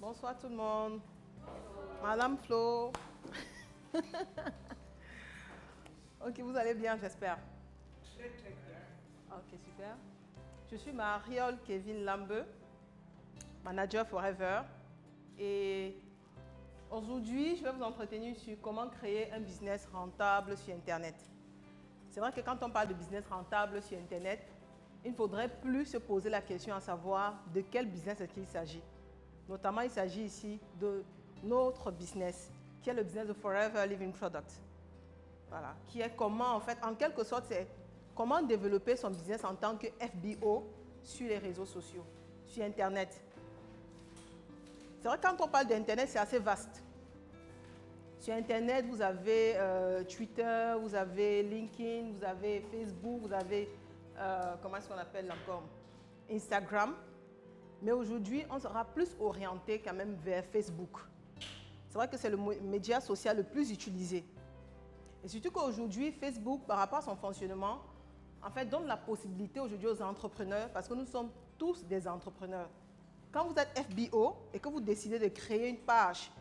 Bonsoir tout le monde. Madame Flo. Ok, vous allez bien, j'espère. Très très bien. Ok, super. Je suis Mariole Kevin Lambeux, manager Forever. Et aujourd'hui, je vais vous entretenir sur comment créer un business rentable sur Internet. C'est vrai que quand on parle de business rentable sur Internet, il ne faudrait plus se poser la question à savoir de quel business est-ce qu'il s'agit. Notamment, il s'agit ici de notre business, qui est le business de Forever Living Product. Voilà, qui est comment, en fait, en quelque sorte, c'est comment développer son business en tant que FBO sur les réseaux sociaux, sur Internet. C'est vrai que quand on parle d'Internet, c'est assez vaste. Sur Internet, vous avez Twitter, vous avez LinkedIn, vous avez Facebook, vous avez, comment est-ce qu'on appelle encore, Instagram. Mais aujourd'hui, on sera plus orienté quand même vers Facebook. C'est vrai que c'est le média social le plus utilisé. Et surtout qu'aujourd'hui, Facebook, par rapport à son fonctionnement, en fait, donne la possibilité aujourd'hui aux entrepreneurs, parce que nous sommes tous des entrepreneurs. Quand vous êtes FBO et que vous décidez de créer une page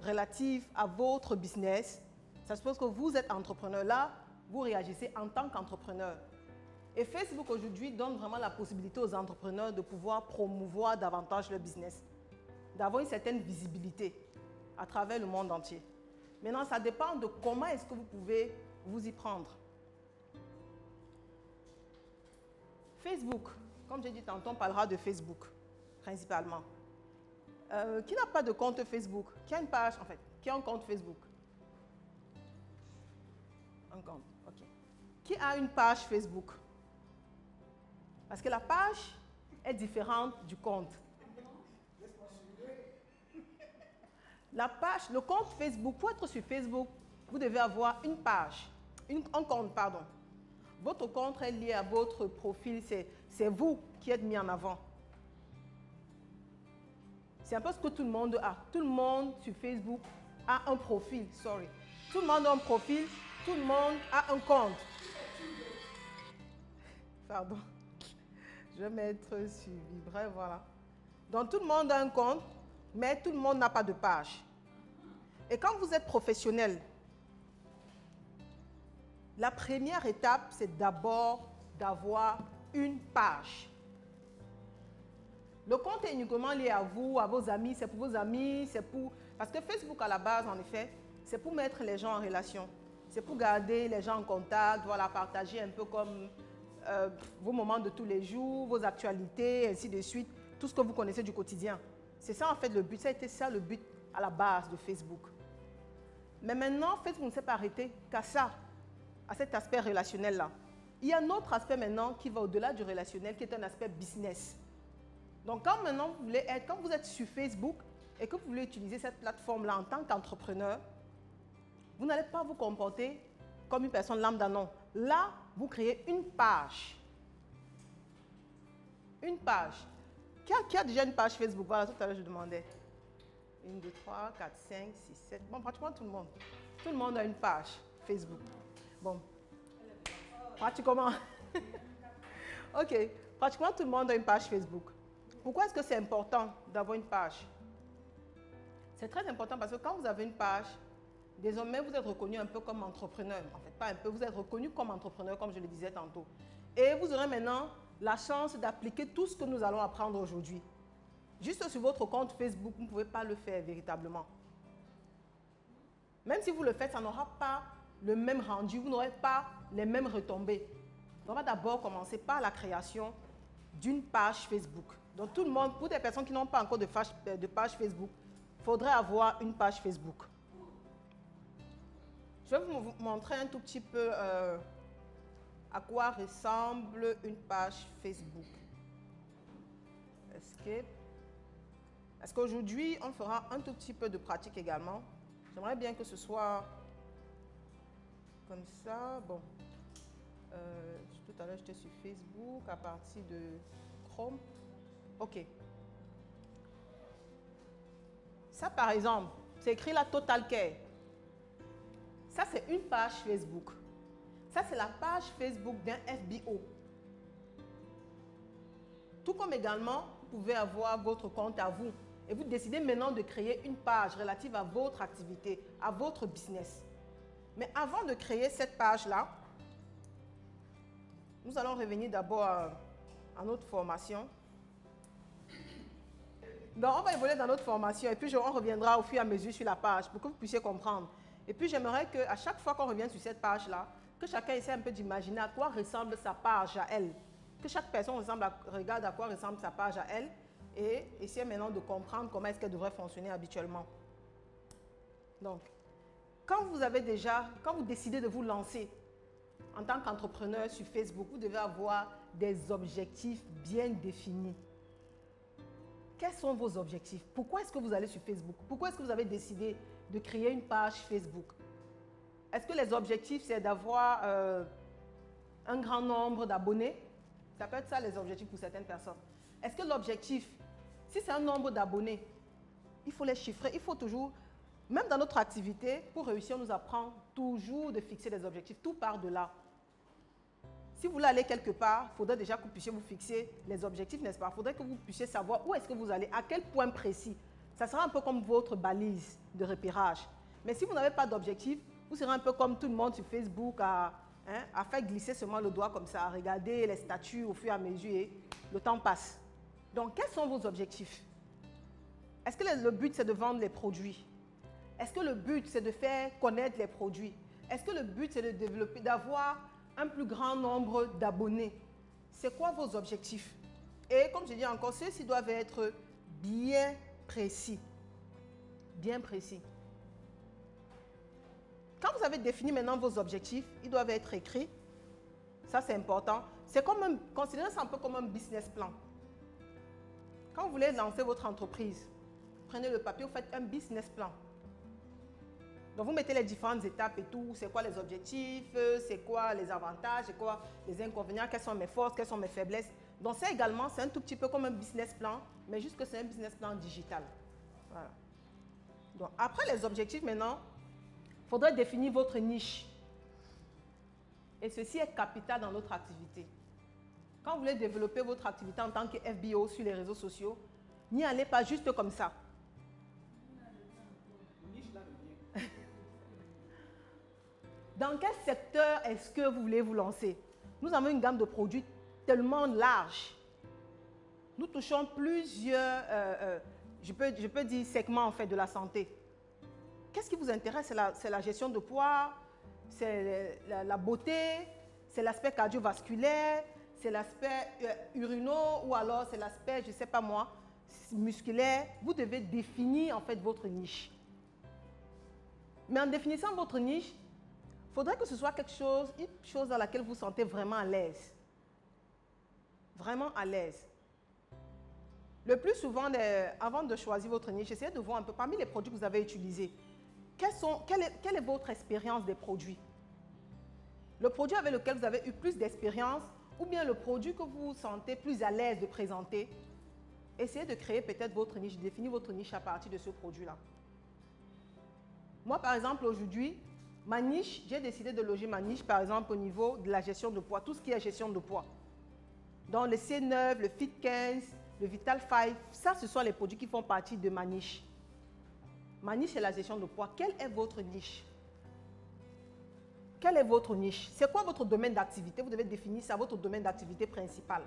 relative à votre business, ça suppose que vous êtes entrepreneur. Là, vous réagissez en tant qu'entrepreneur. Et Facebook aujourd'hui donne vraiment la possibilité aux entrepreneurs de pouvoir promouvoir davantage leur business, d'avoir une certaine visibilité à travers le monde entier. Maintenant, ça dépend de comment est-ce que vous pouvez vous y prendre. Facebook, comme j'ai dit tantôt, on parlera de Facebook principalement. Qui n'a pas de compte Facebook? Qui a une page en fait? Qui a un compte Facebook? Un compte, ok. Qui a une page Facebook? Parce que la page est différente du compte. La page, le compte Facebook, pour être sur Facebook, vous devez avoir une page, un compte, pardon. Votre compte est lié à votre profil, c'est vous qui êtes mis en avant. C'est un peu ce que tout le monde a. Tout le monde sur Facebook a un profil, sorry. Tout le monde a un profil, tout le monde a un compte. Pardon. Je vais mettre sur Vibre, voilà. Donc tout le monde a un compte, mais tout le monde n'a pas de page. Et quand vous êtes professionnel, la première étape, c'est d'abord d'avoir une page. Le compte est uniquement lié à vous, à vos amis, c'est pour vos amis, c'est pour... Parce que Facebook, à la base, en effet, c'est pour mettre les gens en relation. C'est pour garder les gens en contact, voilà, partager un peu comme vos moments de tous les jours, vos actualités, ainsi de suite, tout ce que vous connaissez du quotidien. C'est ça, en fait, le but. Ça a été ça, le but à la base de Facebook. Mais maintenant, Facebook ne s'est pas arrêté qu'à ça, à cet aspect relationnel-là. Il y a un autre aspect maintenant qui va au-delà du relationnel, qui est un aspect business. Donc, quand maintenant vous voulez être, quand vous êtes sur Facebook et que vous voulez utiliser cette plateforme-là en tant qu'entrepreneur, vous n'allez pas vous comporter comme une personne lambda, non. Là, vous créez une page. Une page. Qui a déjà une page Facebook? Voilà, tout à l'heure, je demandais. 1, 2, 3, 4, 5, 6, 7. Bon, pratiquement tout le monde. Tout le monde a une page Facebook. Bon. Pratiquement. Ok. Pratiquement tout le monde a une page Facebook. Pourquoi est-ce que c'est important d'avoir une page? C'est très important parce que quand vous avez une page, désormais vous êtes reconnu un peu comme entrepreneur. En fait, pas un peu, vous êtes reconnu comme entrepreneur, comme je le disais tantôt. Et vous aurez maintenant la chance d'appliquer tout ce que nous allons apprendre aujourd'hui. Juste sur votre compte Facebook, vous ne pouvez pas le faire véritablement. Même si vous le faites, ça n'aura pas le même rendu, vous n'aurez pas les mêmes retombées. On va d'abord commencer par la création d'une page Facebook. Donc tout le monde, pour des personnes qui n'ont pas encore de page Facebook, il faudrait avoir une page Facebook. Je vais vous montrer un tout petit peu à quoi ressemble une page Facebook. Escape. Parce qu'aujourd'hui, on fera un tout petit peu de pratique également. J'aimerais bien que ce soit comme ça. Bon, tout à l'heure, j'étais sur Facebook à partir de Chrome. OK. Ça, par exemple, c'est écrit la Total Care. Ça, c'est une page Facebook. Ça, c'est la page Facebook d'un FBO. Tout comme également, vous pouvez avoir votre compte à vous. et vous décidez maintenant de créer une page relative à votre activité, à votre business. Mais avant de créer cette page-là, nous allons revenir d'abord à notre formation. Donc, on va évoluer dans notre formation et puis on reviendra au fur et à mesure sur la page pour que vous puissiez comprendre. Et puis, j'aimerais qu'à chaque fois qu'on revient sur cette page-là, que chacun essaie un peu d'imaginer à quoi ressemble sa page à elle. Que chaque personne regarde à quoi ressemble sa page à elle et essaie maintenant de comprendre comment est-ce qu'elle devrait fonctionner habituellement. Donc, quand vous décidez de vous lancer en tant qu'entrepreneur sur Facebook, vous devez avoir des objectifs bien définis. Quels sont vos objectifs? Pourquoi est-ce que vous allez sur Facebook? Pourquoi est-ce que vous avez décidé de créer une page Facebook? Est-ce que les objectifs, c'est d'avoir un grand nombre d'abonnés? Ça peut être ça les objectifs pour certaines personnes. Est-ce que l'objectif, si c'est un nombre d'abonnés, il faut les chiffrer, il faut toujours, même dans notre activité, pour réussir, on nous apprend toujours de fixer des objectifs, tout part de là. Si vous voulez aller quelque part, il faudrait déjà que vous puissiez vous fixer les objectifs, n'est-ce pas? Il faudrait que vous puissiez savoir où est-ce que vous allez, à quel point précis. Ça sera un peu comme votre balise de repérage. Mais si vous n'avez pas d'objectif, vous serez un peu comme tout le monde sur Facebook à faire glisser seulement le doigt comme ça, à regarder les statuts au fur et à mesure et le temps passe. Donc, quels sont vos objectifs? Est-ce que le but, c'est de vendre les produits? Est-ce que le but, c'est de faire connaître les produits? Est-ce que le but, c'est de développer, d'avoir un plus grand nombre d'abonnés? C'est quoi vos objectifs? Et comme je dis encore, ceux-ci doivent être bien précis. Bien précis. Quand vous avez défini maintenant vos objectifs, ils doivent être écrits. Ça, c'est important. C'est comme considérez ça un peu comme un business plan. Quand vous voulez lancer votre entreprise, prenez le papier, vous faites un business plan. Donc, vous mettez les différentes étapes et tout, c'est quoi les objectifs, c'est quoi les avantages, c'est quoi les inconvénients, quelles sont mes forces, quelles sont mes faiblesses. Donc, ça également, c'est un tout petit peu comme un business plan, mais juste que c'est un business plan digital. Voilà. Donc, après les objectifs maintenant, il faudrait définir votre niche. Et ceci est capital dans notre activité. Quand vous voulez développer votre activité en tant que FBO sur les réseaux sociaux, n'y allez pas juste comme ça. Dans quel secteur est-ce que vous voulez vous lancer? Nous avons une gamme de produits tellement large. Nous touchons plusieurs, je peux dire segments en fait de la santé. Qu'est-ce qui vous intéresse? C'est la gestion de poids, c'est la beauté, c'est l'aspect cardiovasculaire, c'est l'aspect urino ou alors c'est l'aspect, je ne sais pas moi, musculaire. Vous devez définir en fait votre niche. Mais en définissant votre niche, il faudrait que ce soit une chose dans laquelle vous vous sentez vraiment à l'aise. Vraiment à l'aise. Le plus souvent, avant de choisir votre niche, essayez de voir un peu parmi les produits que vous avez utilisés. Quelle est votre expérience des produits? Le produit avec lequel vous avez eu plus d'expérience ou bien le produit que vous vous sentez plus à l'aise de présenter. Essayez de créer peut-être votre niche, définir votre niche à partir de ce produit-là. Moi, par exemple, aujourd'hui, ma niche, j'ai décidé de loger ma niche, par exemple, au niveau de la gestion de poids, tout ce qui est gestion de poids. Donc, le C9, le Fit 15, le Vital 5, ça, ce sont les produits qui font partie de ma niche. Ma niche, c'est la gestion de poids. Quelle est votre niche? Quelle est votre niche? C'est quoi votre domaine d'activité? Vous devez définir ça, votre domaine d'activité principal.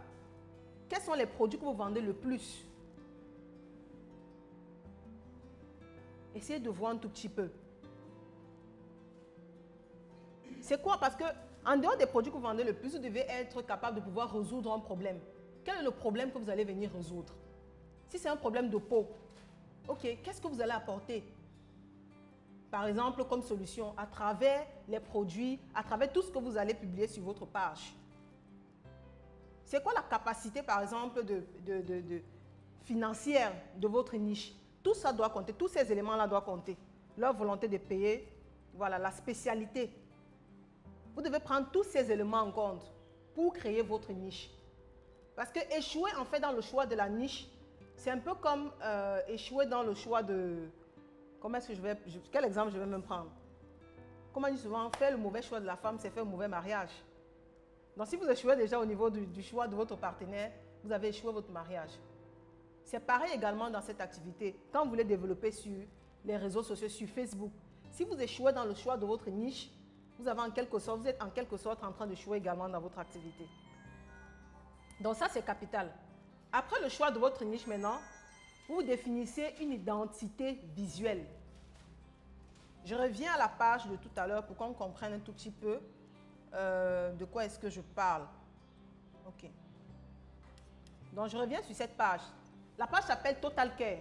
Quels sont les produits que vous vendez le plus? Essayez de voir un tout petit peu. C'est quoi? Parce que en dehors des produits que vous vendez le plus, vous devez être capable de pouvoir résoudre un problème. Quel est le problème que vous allez venir résoudre? Si c'est un problème de peau, ok, qu'est-ce que vous allez apporter? Par exemple, comme solution, à travers les produits, à travers tout ce que vous allez publier sur votre page. C'est quoi la capacité, par exemple, financière de votre niche? Tout ça doit compter, tous ces éléments-là doivent compter. Leur volonté de payer, voilà, la spécialité. Vous devez prendre tous ces éléments en compte pour créer votre niche. Parce que échouer en fait dans le choix de la niche, c'est un peu comme échouer dans le choix de... Quel exemple je vais me prendre? Comme on dit souvent, faire le mauvais choix de la femme, c'est faire un mauvais mariage. Donc si vous échouez déjà au niveau du choix de votre partenaire, vous avez échoué votre mariage. C'est pareil également dans cette activité. Quand vous voulez développer sur les réseaux sociaux, sur Facebook, si vous échouez dans le choix de votre niche, vous êtes en quelque sorte en train d'échouer également dans votre activité. Donc ça, c'est capital. Après le choix de votre niche maintenant, vous définissez une identité visuelle. Je reviens à la page de tout à l'heure pour qu'on comprenne un tout petit peu de quoi est-ce que je parle. Ok. Donc, je reviens sur cette page. La page s'appelle Total Care.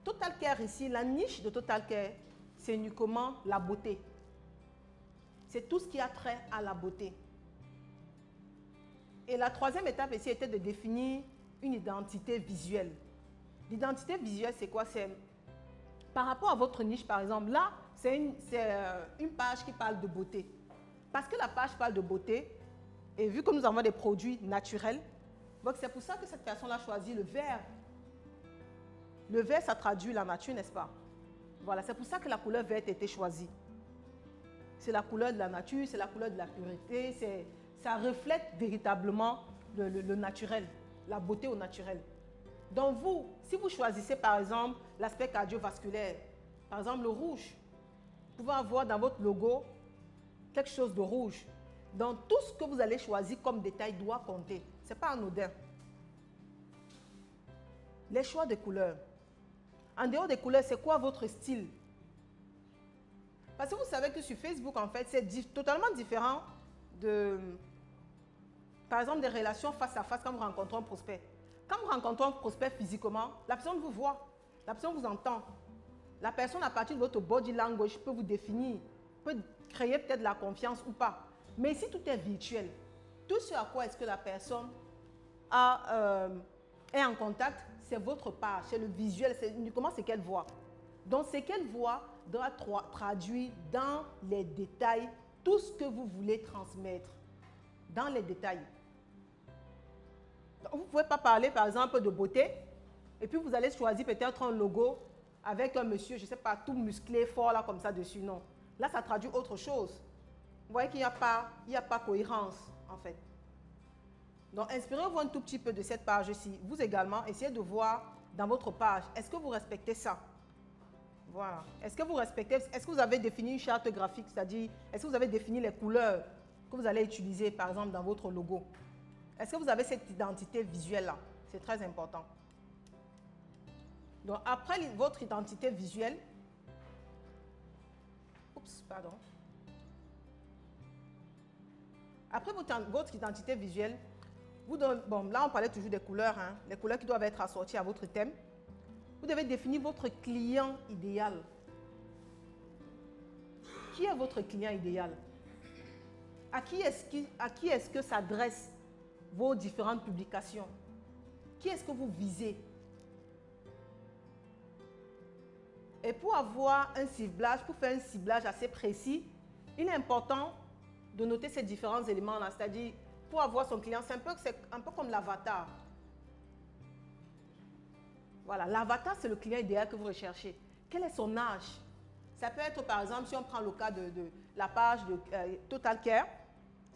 Total Care ici, la niche de Total Care, c'est uniquement la beauté. C'est tout ce qui a trait à la beauté. Et la troisième étape ici était de définir une identité visuelle. L'identité visuelle, c'est quoi? C'est par rapport à votre niche, par exemple. Là, c'est une page qui parle de beauté. Parce que la page parle de beauté, et vu que nous avons des produits naturels, donc c'est pour ça que cette personne a choisi le vert. Le vert, ça traduit la nature, n'est-ce pas? Voilà, c'est pour ça que la couleur verte a été choisie. C'est la couleur de la nature, c'est la couleur de la pureté, ça reflète véritablement le naturel, la beauté au naturel. Donc vous, si vous choisissez par exemple l'aspect cardiovasculaire, par exemple le rouge, vous pouvez avoir dans votre logo quelque chose de rouge. Donc tout ce que vous allez choisir comme détail doit compter. Ce n'est pas anodin. Les choix de couleurs. En dehors des couleurs, c'est quoi votre style? Parce que vous savez que sur Facebook, en fait, c'est totalement différent de, par exemple, des relations face à face quand vous rencontrez un prospect. Quand vous rencontrez un prospect physiquement, la personne vous voit, la personne vous entend. La personne, à partir de votre body language, peut vous définir, peut créer peut-être la confiance ou pas. Mais ici, tout est virtuel. Tout ce à quoi est-ce que la personne est en contact, c'est votre page, c'est le visuel, c'est uniquement ce qu'elle voit. Donc, ce qu'elle voit doit traduire dans les détails tout ce que vous voulez transmettre. Dans les détails. Donc, vous ne pouvez pas parler, par exemple, de beauté, et puis vous allez choisir peut-être un logo avec un monsieur, je ne sais pas, tout musclé, fort, là, comme ça, dessus. Non. Là, ça traduit autre chose. Vous voyez qu'il n'y a pas cohérence, en fait. Donc, inspirez-vous un tout petit peu de cette page-ci. Vous également, essayez de voir dans votre page, est-ce que vous respectez ça? Voilà. Est-ce que vous respectez, est-ce que vous avez défini une charte graphique, c'est-à-dire, est-ce que vous avez défini les couleurs que vous allez utiliser, par exemple, dans votre logo? Est-ce que vous avez cette identité visuelle-là? C'est très important. Donc, après votre identité visuelle, après votre identité visuelle, bon, là, on parlait toujours des couleurs, hein, les couleurs qui doivent être assorties à votre thème. Vous devez définir votre client idéal. Qui est votre client idéal? À qui est-ce que s'adressent vos différentes publications? Qui est-ce que vous visez? Et pour avoir un ciblage, pour faire un ciblage assez précis, il est important de noter ces différents éléments-là. C'est-à-dire, pour avoir son client, c'est un peu comme l'avatar. Voilà, l'avatar, c'est le client idéal que vous recherchez. Quel est son âge? Ça peut être, par exemple, si on prend le cas de la page de Total Care,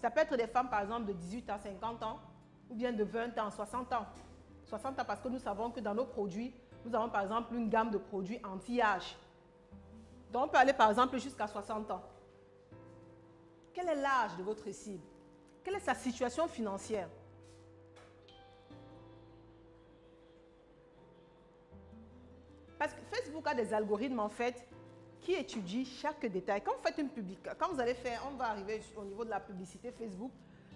ça peut être des femmes, par exemple, de 18 à 50 ans, ou bien de 20 ans, 60 ans. 60 ans parce que nous savons que dans nos produits, nous avons, par exemple, une gamme de produits anti-âge. Donc, on peut aller, par exemple, jusqu'à 60 ans. Quel est l'âge de votre cible? Quelle est sa situation financière? Parce que Facebook a des algorithmes, en fait, qui étudient chaque détail. Quand vous faites une publication, quand vous allez faire, on va arriver au niveau de la publicité Facebook.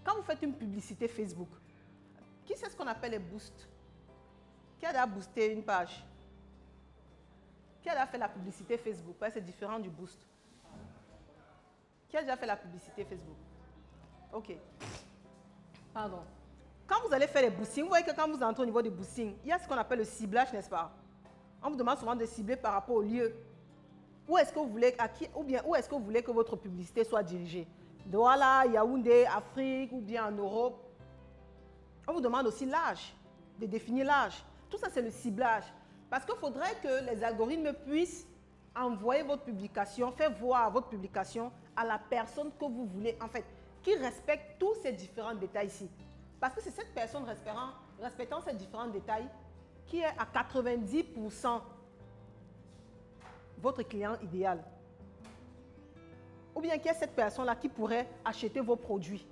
Quand vous faites une publicité Facebook, qui c'est ce qu'on appelle les boosts? Qui a déjà boosté une page? Qui a déjà fait la publicité Facebook? C'est différent du boost. Qui a déjà fait la publicité Facebook? Ok. Pardon. Quand vous allez faire les boostings, vous voyez que quand vous entrez au niveau des boostings, il y a ce qu'on appelle le ciblage, n'est-ce pas? On vous demande souvent de cibler par rapport au lieu. Où est-ce que vous voulez, où est-ce que vous voulez que votre publicité soit dirigée? Douala, Yaoundé, Afrique ou bien en Europe. On vous demande aussi l'âge, de définir l'âge. Tout ça, c'est le ciblage. Parce qu'il faudrait que les algorithmes puissent envoyer votre publication, faire voir votre publication à la personne que vous voulez, en fait, qui respecte tous ces différents détails ici. Parce que c'est cette personne respectant ces différents détails qui est à 90% votre client idéal. Ou bien qui est cette personne-là qui pourrait acheter vos produits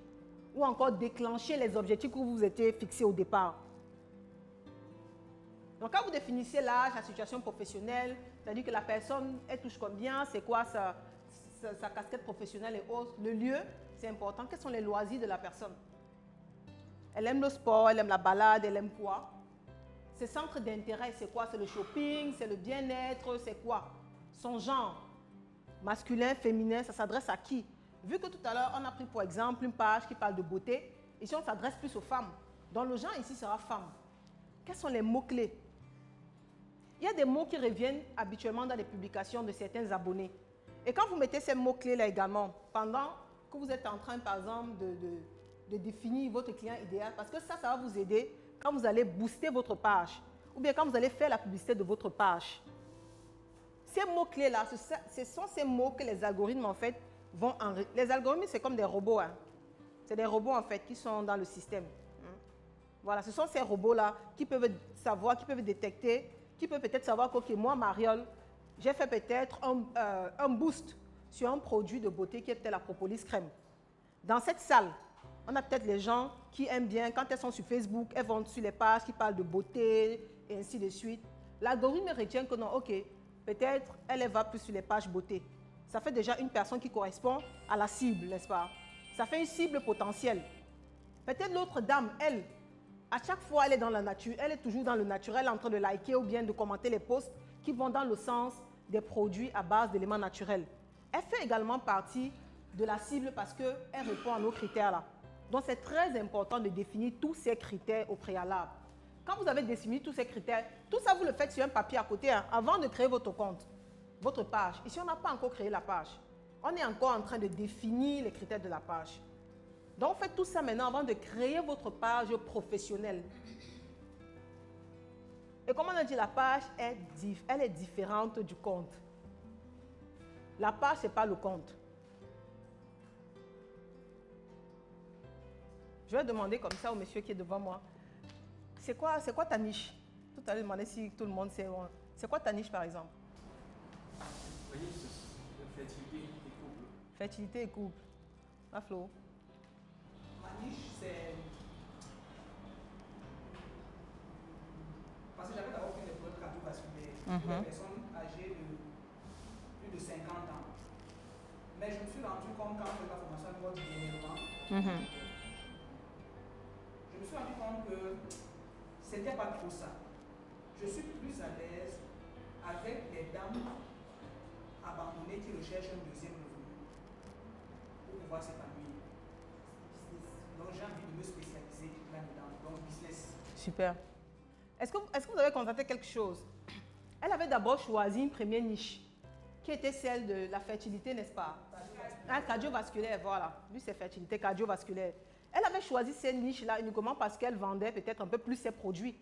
ou encore déclencher les objectifs que vous vous étiez fixés au départ. Donc, quand vous définissez l'âge, la situation professionnelle, c'est-à-dire que la personne, elle touche combien, c'est quoi sa casquette professionnelle et autres, le lieu, c'est important. Quels sont les loisirs de la personne? Elle aime le sport, elle aime la balade, elle aime quoi? Ses centres d'intérêt, c'est quoi? C'est le shopping, c'est le bien-être, c'est quoi? Son genre, masculin, féminin, ça s'adresse à qui? Vu que tout à l'heure, on a pris pour exemple une page qui parle de beauté, ici on s'adresse plus aux femmes. Donc le genre ici sera femme. Quels sont les mots-clés? Il y a des mots qui reviennent habituellement dans les publications de certains abonnés. Et quand vous mettez ces mots-clés-là également, pendant que vous êtes en train, par exemple, de définir votre client idéal, parce que ça va vous aider quand vous allez booster votre page, ou bien quand vous allez faire la publicité de votre page. Ces mots-clés-là, ce sont ces mots que les algorithmes, en fait, vont enregistrer. Les algorithmes, c'est comme des robots. Hein. C'est des robots, en fait, qui sont dans le système. Voilà, ce sont ces robots-là qui peuvent savoir, qui peuvent détecter, qui peuvent peut-être savoir que, ok, moi, Mariole, j'ai fait peut-être un boost sur un produit de beauté qui est peut-être la propolis crème. Dans cette salle, on a peut-être les gens qui aiment bien, quand elles sont sur Facebook, elles vont sur les pages qui parlent de beauté et ainsi de suite. L'algorithme retient que non, ok, peut-être elle va plus sur les pages beauté. Ça fait déjà une personne qui correspond à la cible, n'est-ce pas? Ça fait une cible potentielle. Peut-être l'autre dame, elle, à chaque fois, elle est dans la nature, elle est toujours dans le naturel en train de liker ou bien de commenter les posts qui vont dans le sens des produits à base d'éléments naturels. Elle fait également partie de la cible parce qu'elle répond à nos critères là. Donc, c'est très important de définir tous ces critères au préalable. Quand vous avez défini tous ces critères, tout ça, vous le faites sur un papier à côté, hein, avant de créer votre compte, votre page. Ici, on n'a pas encore créé la page. On est encore en train de définir les critères de la page. Donc, faites tout ça maintenant avant de créer votre page professionnelle. Et comme on a dit, la page, elle est différente du compte. La page, ce n'est pas le compte. Je vais demander comme ça au monsieur qui est devant moi. C'est quoi ta niche? Tout à l'heure, je demandais si tout le monde sait. C'est quoi ta niche, par exemple? Oui, c'est fertilité et couple. Fertilité et couple. Ah, Flo? Ma niche, c'est... Parce que j'avais d'abord fait des problèmes cardiovasculaires pour les personnes âgées de plus de 50 ans. Mais je me suis rendu compte quand j'ai fait la formation à niveau du gouvernement, je me suis rendu compte que c'était pas trop ça. Je suis plus à l'aise avec les dames abandonnées qui recherchent un deuxième revenu pour pouvoir s'épanouir. Donc j'ai envie de me spécialiser là-dedans, donc business. Super. Est-ce que vous avez constaté quelque chose? Elle avait d'abord choisi une première niche, qui était celle de la fertilité, n'est-ce pas? Cardiovasculaire, voilà. Lui, c'est fertilité cardiovasculaire. Elle avait choisi cette niche-là uniquement parce qu'elle vendait peut-être un peu plus ses produits.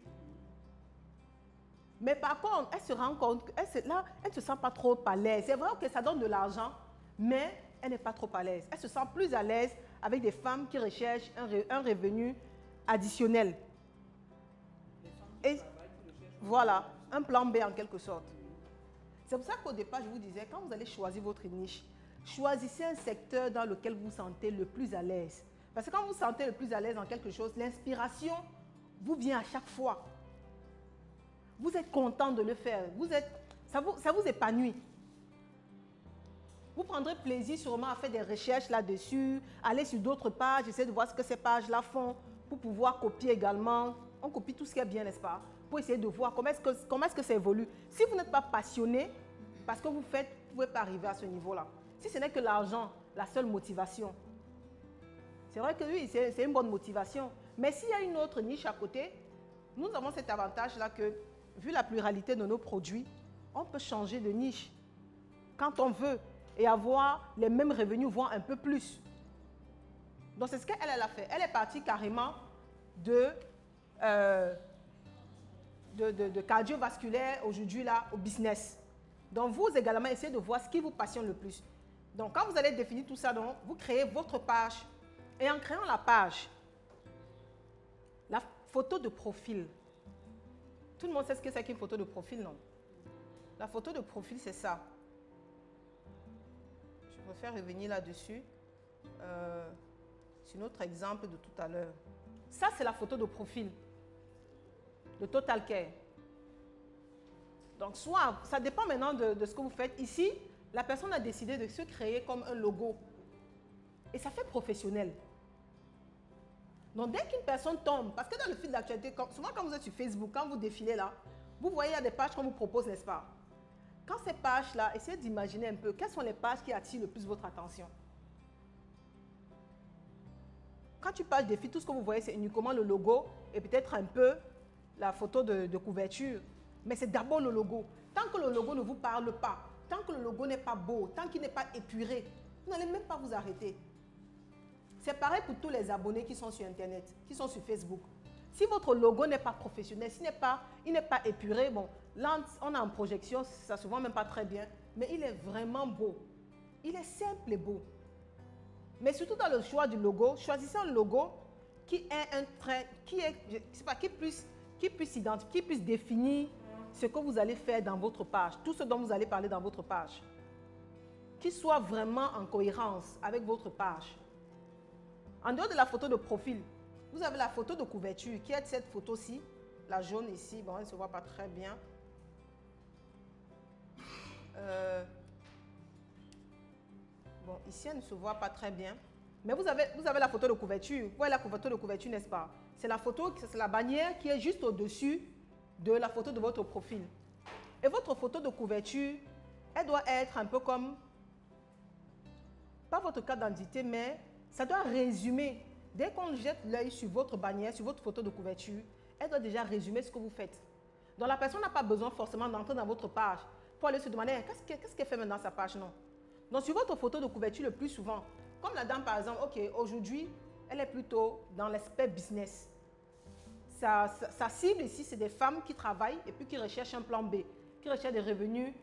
Mais par contre, elle se rend compte qu'elle ne se sent pas trop à l'aise. C'est vrai que ça donne de l'argent, mais elle n'est pas trop à l'aise. Elle se sent plus à l'aise avec des femmes qui recherchent un revenu additionnel. Et voilà, un plan B en quelque sorte. C'est pour ça qu'au départ, je vous disais, quand vous allez choisir votre niche, choisissez un secteur dans lequel vous vous sentez le plus à l'aise. Parce que quand vous vous sentez le plus à l'aise dans quelque chose, l'inspiration vous vient à chaque fois. Vous êtes content de le faire. Ça vous épanouit. Vous prendrez plaisir sûrement à faire des recherches là-dessus, aller sur d'autres pages, essayer de voir ce que ces pages-là font pour pouvoir copier également. On copie tout ce qui est bien, n'est-ce pas? Pour essayer de voir comment est-ce que ça évolue. Si vous n'êtes pas passionné, parce que vous faites, vous ne pouvez pas arriver à ce niveau-là. Si ce n'est que l'argent, la seule motivation. C'est vrai que oui, c'est une bonne motivation. Mais s'il y a une autre niche à côté, nous avons cet avantage-là que, vu la pluralité de nos produits, on peut changer de niche quand on veut et avoir les mêmes revenus, voire un peu plus. Donc c'est ce qu'elle a fait. Elle est partie carrément de cardiovasculaire aujourd'hui là au business. Donc vous également essayez de voir ce qui vous passionne le plus. Donc quand vous allez définir tout ça, donc, vous créez votre page et en créant la page, la photo de profil, Tout le monde sait ce que c'est qu'une photo de profil, non? La photo de profil, c'est ça. Je préfère revenir là-dessus. C'est notre exemple de tout à l'heure. Ça, c'est la photo de profil. Le Total Care. Donc, soit, ça dépend maintenant de ce que vous faites. Ici, la personne a décidé de se créer comme un logo. Et ça fait professionnel. Donc, dès qu'une personne tombe, parce que dans le fil d'actualité, souvent quand vous êtes sur Facebook, quand vous défilez là, vous voyez, il y a des pages qu'on vous propose, n'est-ce pas? Quand ces pages-là, essayez d'imaginer un peu, quelles sont les pages qui attirent le plus votre attention? Quand tu pages des fils, tout ce que vous voyez, c'est uniquement le logo et peut-être un peu la photo de couverture. Mais c'est d'abord le logo. Tant que le logo ne vous parle pas, tant que le logo n'est pas beau, tant qu'il n'est pas épuré, vous n'allez même pas vous arrêter. C'est pareil pour tous les abonnés qui sont sur Internet, qui sont sur Facebook. Si votre logo n'est pas professionnel, il n'est pas épuré, bon, là, on a en projection, ça ne se voit même pas très bien, mais il est vraiment beau. Il est simple et beau. Mais surtout dans le choix du logo, choisissez un logo qui est un trait, qui puisse définir ce que vous allez faire dans votre page, tout ce dont vous allez parler dans votre page. Qui soit vraiment en cohérence avec votre page. En dehors de la photo de profil, vous avez la photo de couverture qui est cette photo-ci, la jaune ici, bon, elle ne se voit pas très bien. Bon, ici, elle ne se voit pas très bien. Mais vous avez la photo de couverture. Vous voyez la photo de couverture, n'est-ce pas? C'est la photo, c'est la bannière qui est juste au-dessus de la photo de votre profil. Et votre photo de couverture, elle doit être un peu comme, pas votre carte d'identité, mais ça doit résumer. Dès qu'on jette l'œil sur votre bannière, sur votre photo de couverture, elle doit déjà résumer ce que vous faites. Donc la personne n'a pas besoin forcément d'entrer dans votre page pour aller se demander qu'est-ce qu'elle fait maintenant sa page, non. Donc sur votre photo de couverture le plus souvent, comme la dame par exemple, ok, aujourd'hui, elle est plutôt dans l'aspect business. Sa cible ici, c'est des femmes qui travaillent et puis qui recherchent un plan B, qui recherchent des revenus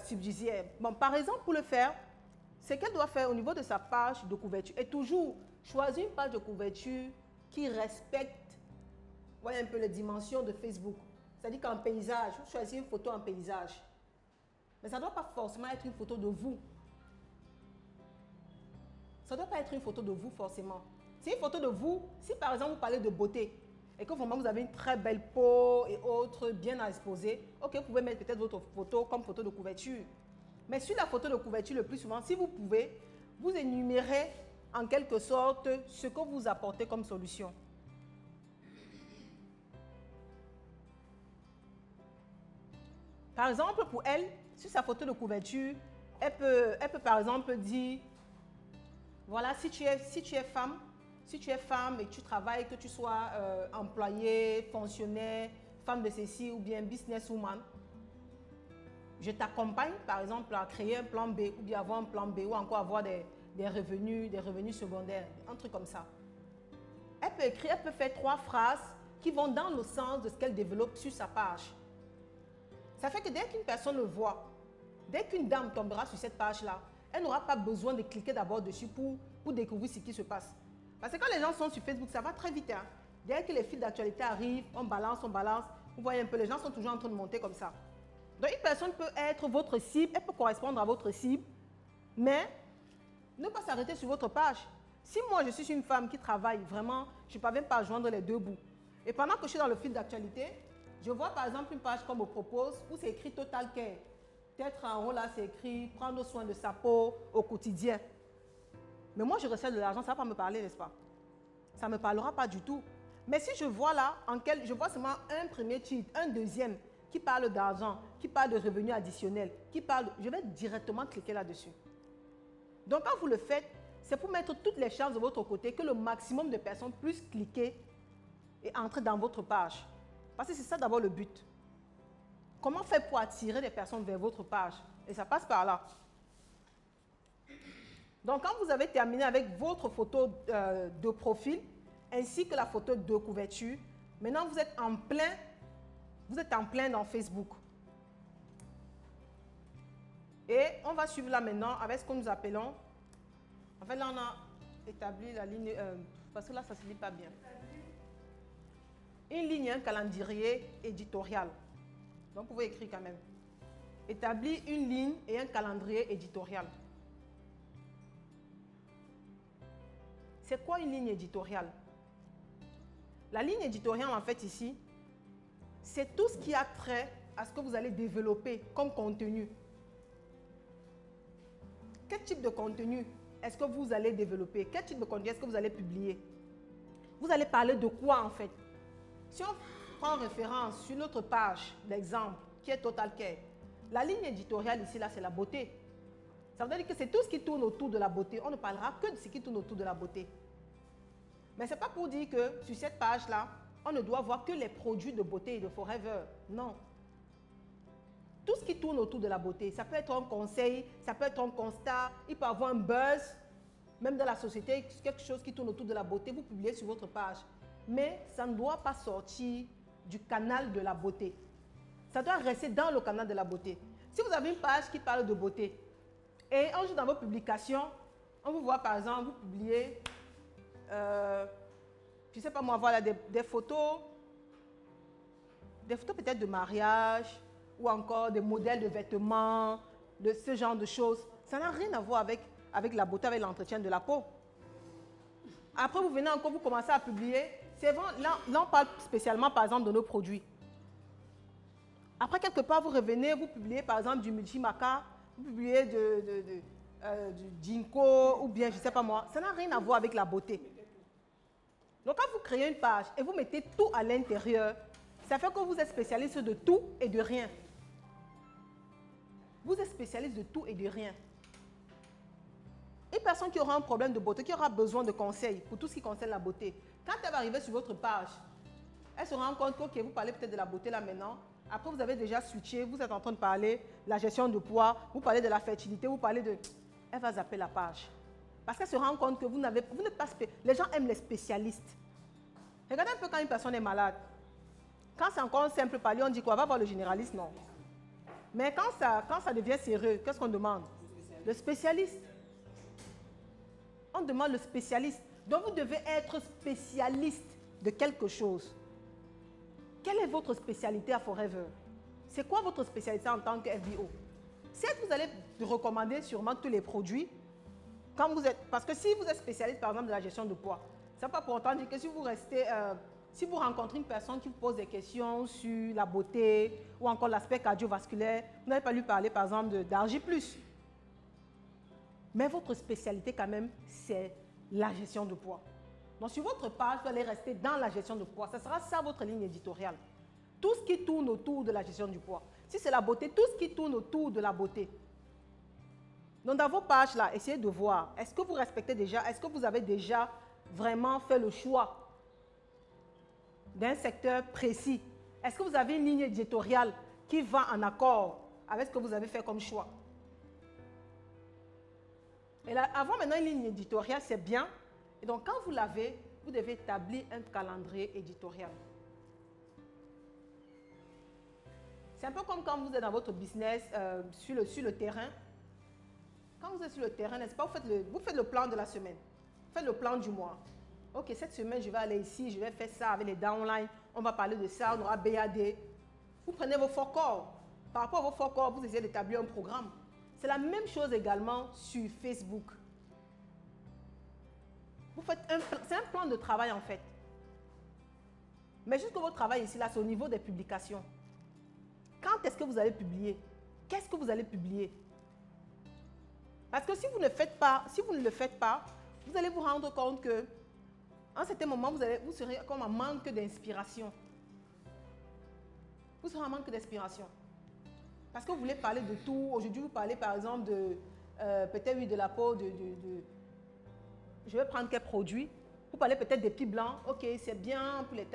subsidiaires. Bon, par exemple, pour le faire, ce qu'elle doit faire au niveau de sa page de couverture est toujours choisir une page de couverture qui respecte, voyez un peu les dimensions de Facebook. C'est-à-dire qu'en paysage, vous choisissez une photo en paysage. Mais ça ne doit pas forcément être une photo de vous. Ça ne doit pas être une photo de vous forcément. C'est une photo de vous, si par exemple vous parlez de beauté et que vraiment vous avez une très belle peau et autres bien à exposer, ok, vous pouvez mettre peut-être votre photo comme photo de couverture. Mais sur la photo de couverture, le plus souvent, si vous pouvez, vous énumérez en quelque sorte ce que vous apportez comme solution. Par exemple, pour elle, sur sa photo de couverture, elle peut par exemple dire, voilà, si tu es femme et que tu travailles, que tu sois employé, fonctionnaire, femme de ceci ou bien businesswoman, je t'accompagne par exemple à créer un plan B ou bien avoir un plan B ou encore avoir des revenus secondaires, un truc comme ça. Elle peut écrire, elle peut faire 3 phrases qui vont dans le sens de ce qu'elle développe sur sa page. Ça fait que dès qu'une personne le voit, dès qu'une dame tombera sur cette page-là, elle n'aura pas besoin de cliquer d'abord dessus pour découvrir ce qui se passe. Parce que quand les gens sont sur Facebook, ça va très vite. Hein? Dès que les fils d'actualité arrivent, on balance. Vous voyez un peu, les gens sont toujours en train de monter comme ça. Donc une personne peut être votre cible, elle peut correspondre à votre cible, mais ne pas s'arrêter sur votre page. Si moi je suis une femme qui travaille vraiment, je ne parviens pas à joindre les deux bouts. Et pendant que je suis dans le fil d'actualité, je vois par exemple une page qu'on me propose où c'est écrit Total Care. Peut-être en haut là c'est écrit prendre soin de sa peau au quotidien. Mais moi je reçois de l'argent, ça ne va pas me parler, n'est-ce pas? Ça ne me parlera pas du tout. Mais si je vois là, je vois seulement un premier titre, un deuxième, qui parle d'argent, qui parle de revenus additionnels, je vais directement cliquer là-dessus. Donc quand vous le faites, c'est pour mettre toutes les chances de votre côté que le maximum de personnes puissent cliquer et entrer dans votre page. Parce que c'est ça d'abord le but. Comment faire pour attirer les personnes vers votre page? Et ça passe par là. Donc quand vous avez terminé avec votre photo de profil, ainsi que la photo de couverture, maintenant vous êtes en plein dans Facebook. Et on va suivre là maintenant avec ce que nous appelons, en fait là on a établi la ligne, parce que là ça ne se lit pas bien. Une ligne et un calendrier éditorial. Donc, vous pouvez écrire quand même. Établir une ligne et un calendrier éditorial. C'est quoi une ligne éditoriale? La ligne éditoriale, en fait, ici, c'est tout ce qui a trait à ce que vous allez développer comme contenu. Quel type de contenu est-ce que vous allez développer? Quel type de contenu est-ce que vous allez publier? Vous allez parler de quoi, en fait? Si on prend référence sur notre page d'exemple, qui est Total Care, la ligne éditoriale ici, là, c'est la beauté. Ça veut dire que c'est tout ce qui tourne autour de la beauté. On ne parlera que de ce qui tourne autour de la beauté. Mais ce n'est pas pour dire que sur cette page-là, on ne doit voir que les produits de beauté et de Forever. Non. Tout ce qui tourne autour de la beauté, ça peut être un conseil, ça peut être un constat, il peut y avoir un buzz, même dans la société, quelque chose qui tourne autour de la beauté, vous publiez sur votre page. Mais ça ne doit pas sortir du canal de la beauté. Ça doit rester dans le canal de la beauté. Si vous avez une page qui parle de beauté, et un jour dans vos publications, on vous voit par exemple, vous publiez, je ne sais pas moi, voilà des photos peut-être de mariage, ou encore des modèles de vêtements, de ce genre de choses. Ça n'a rien à voir avec la beauté, avec l'entretien de la peau. Après, vous venez encore, vous commencez à publier. C'est vrai, là, on parle spécialement, par exemple, de nos produits. Après, quelque part, vous revenez, vous publiez, par exemple, du Multimaca, vous publiez du Ginkgo, ou bien, je ne sais pas moi. Ça n'a rien à voir avec la beauté. Donc, quand vous créez une page et vous mettez tout à l'intérieur, ça fait que vous êtes spécialiste de tout et de rien. Vous êtes spécialiste de tout et de rien. Une personne qui aura un problème de beauté, qui aura besoin de conseils pour tout ce qui concerne la beauté, quand elle va arriver sur votre page, elle se rend compte que okay, vous parlez peut-être de la beauté là maintenant. Après, vous avez déjà switché, vous êtes en train de parler de la gestion de poids, vous parlez de la fertilité, vous parlez de... Elle va zapper la page. Parce qu'elle se rend compte que vous n'êtes pas... Les gens aiment les spécialistes. Regardez un peu quand une personne est malade. Quand c'est encore un simple parler, on dit quoi? Va voir le généraliste, non. Mais quand ça devient sérieux, qu'est-ce qu'on demande? Le spécialiste. On demande le spécialiste. Donc vous devez être spécialiste de quelque chose. Quelle est votre spécialité à Forever? C'est quoi votre spécialité en tant que FBO? Certes, vous allez recommander sûrement tous les produits. Quand vous êtes, parce que si vous êtes spécialiste, par exemple, de la gestion de poids, ça ne veut pas pour autant dire que si vous restez... si vous rencontrez une personne qui vous pose des questions sur la beauté ou encore l'aspect cardiovasculaire, vous n'allez pas lui parler, par exemple, d'Argi+. Mais votre spécialité, quand même, c'est la gestion de poids. Donc, sur votre page, vous allez rester dans la gestion de poids. Ça sera ça, votre ligne éditoriale. Tout ce qui tourne autour de la gestion du poids. Si c'est la beauté, tout ce qui tourne autour de la beauté. Donc, dans vos pages, là, essayez de voir. Est-ce que vous respectez déjà, est-ce que vous avez déjà vraiment fait le choix d'un secteur précis? Est-ce que vous avez une ligne éditoriale qui va en accord avec ce que vous avez fait comme choix? Et là, avoir maintenant une ligne éditoriale, c'est bien. Et donc, quand vous l'avez, vous devez établir un calendrier éditorial. C'est un peu comme quand vous êtes dans votre business sur le terrain. Quand vous êtes sur le terrain, n'est-ce pas, vous faites le plan de la semaine. Vous faites le plan du mois. Ok, cette semaine, je vais aller ici, je vais faire ça avec les downlines. On va parler de ça, on aura BAD. Vous prenez vos forts. Par rapport à vos forts, vous essayez d'établir un programme. C'est la même chose également sur Facebook. C'est un plan de travail en fait. Mais juste que votre travail ici, là, c'est au niveau des publications. Quand est-ce que vous allez publier? Qu'est-ce que vous allez publier? Parce que si vous ne le faites pas, vous allez vous rendre compte que à un certain moment, vous serez comme en manque d'inspiration. Vous serez en manque d'inspiration. Parce que vous voulez parler de tout. Aujourd'hui, vous parlez par exemple de peut-être de la peau, je vais prendre quel produit. Vous parlez peut-être des petits blancs. Ok, c'est bien pour les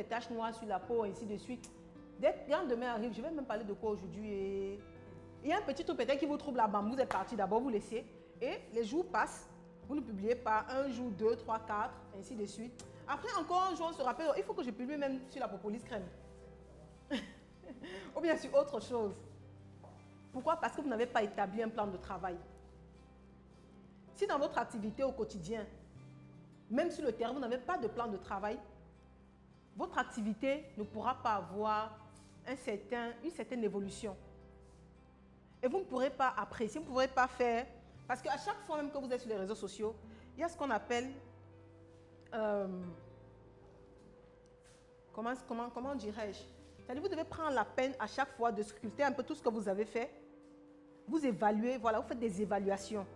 taches noires sur la peau, et ainsi de suite. Dès que demain arrive, je vais même parler de quoi aujourd'hui. Il y a un petit truc peut-être qui vous trouble là-bas. Vous êtes parti d'abord, vous laissez. Et les jours passent. Vous ne publiez pas 1 jour, 2, 3, 4, ainsi de suite. Après, encore un jour, on se rappelle, il faut que je publie même sur la Propolis crème. Ou bien sur autre chose. Pourquoi? Parce que vous n'avez pas établi un plan de travail. Si dans votre activité au quotidien, même sur le terrain, vous n'avez pas de plan de travail, votre activité ne pourra pas avoir une certaine évolution. Et vous ne pourrez pas apprécier, vous ne pourrez pas faire... Parce qu'à chaque fois même que vous êtes sur les réseaux sociaux, il y a ce qu'on appelle... comment dirais-je? C'est-à-dire vous devez prendre la peine à chaque fois de scruter un peu tout ce que vous avez fait. Vous évaluez, voilà, vous faites des évaluations.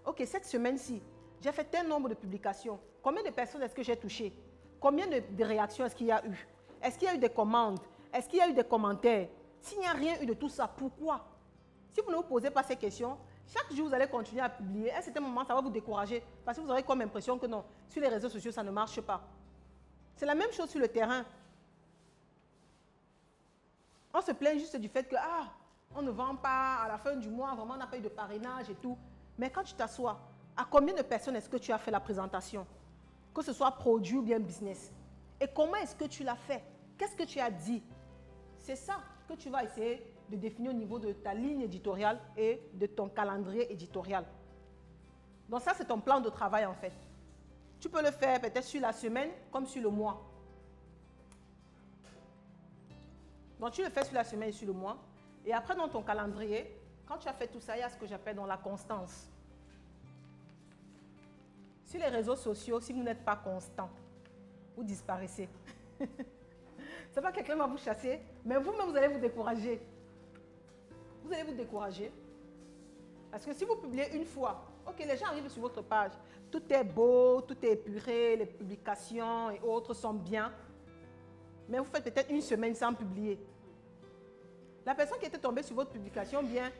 Ok, cette semaine-ci, j'ai fait tel nombre de publications. Combien de personnes est-ce que j'ai touché? Combien de réactions est-ce qu'il y a eu? Est-ce qu'il y a eu des commandes? Est-ce qu'il y a eu des commentaires? S'il n'y a rien eu de tout ça, pourquoi? Si vous ne vous posez pas ces questions, chaque jour vous allez continuer à publier. À un certain moment, ça va vous décourager parce que vous aurez comme impression que non, sur les réseaux sociaux, ça ne marche pas. C'est la même chose sur le terrain. On se plaint juste du fait que on ne vend pas à la fin du mois, vraiment on n'a pas eu de parrainage et tout. Mais quand tu t'assois, à combien de personnes est-ce que tu as fait la présentation? Que ce soit produit ou bien business. Et comment est-ce que tu l'as fait? Qu'est-ce que tu as dit? C'est ça que tu vas essayer de définir au niveau de ta ligne éditoriale et de ton calendrier éditorial. Donc ça, c'est ton plan de travail en fait. Tu peux le faire peut-être sur la semaine comme sur le mois. Donc tu le fais sur la semaine et sur le mois. Et après dans ton calendrier, quand tu as fait tout ça, il y a ce que j'appelle dans la constance. Sur les réseaux sociaux, si vous n'êtes pas constant, vous disparaissez. C'est pas que quelqu'un va vous chasser, mais vous-même, vous allez vous décourager. Vous allez vous décourager. Parce que si vous publiez une fois, ok, les gens arrivent sur votre page, tout est beau, tout est épuré, les publications et autres sont bien, mais vous faites peut-être une semaine sans publier. La personne qui était tombée sur votre publication, bien,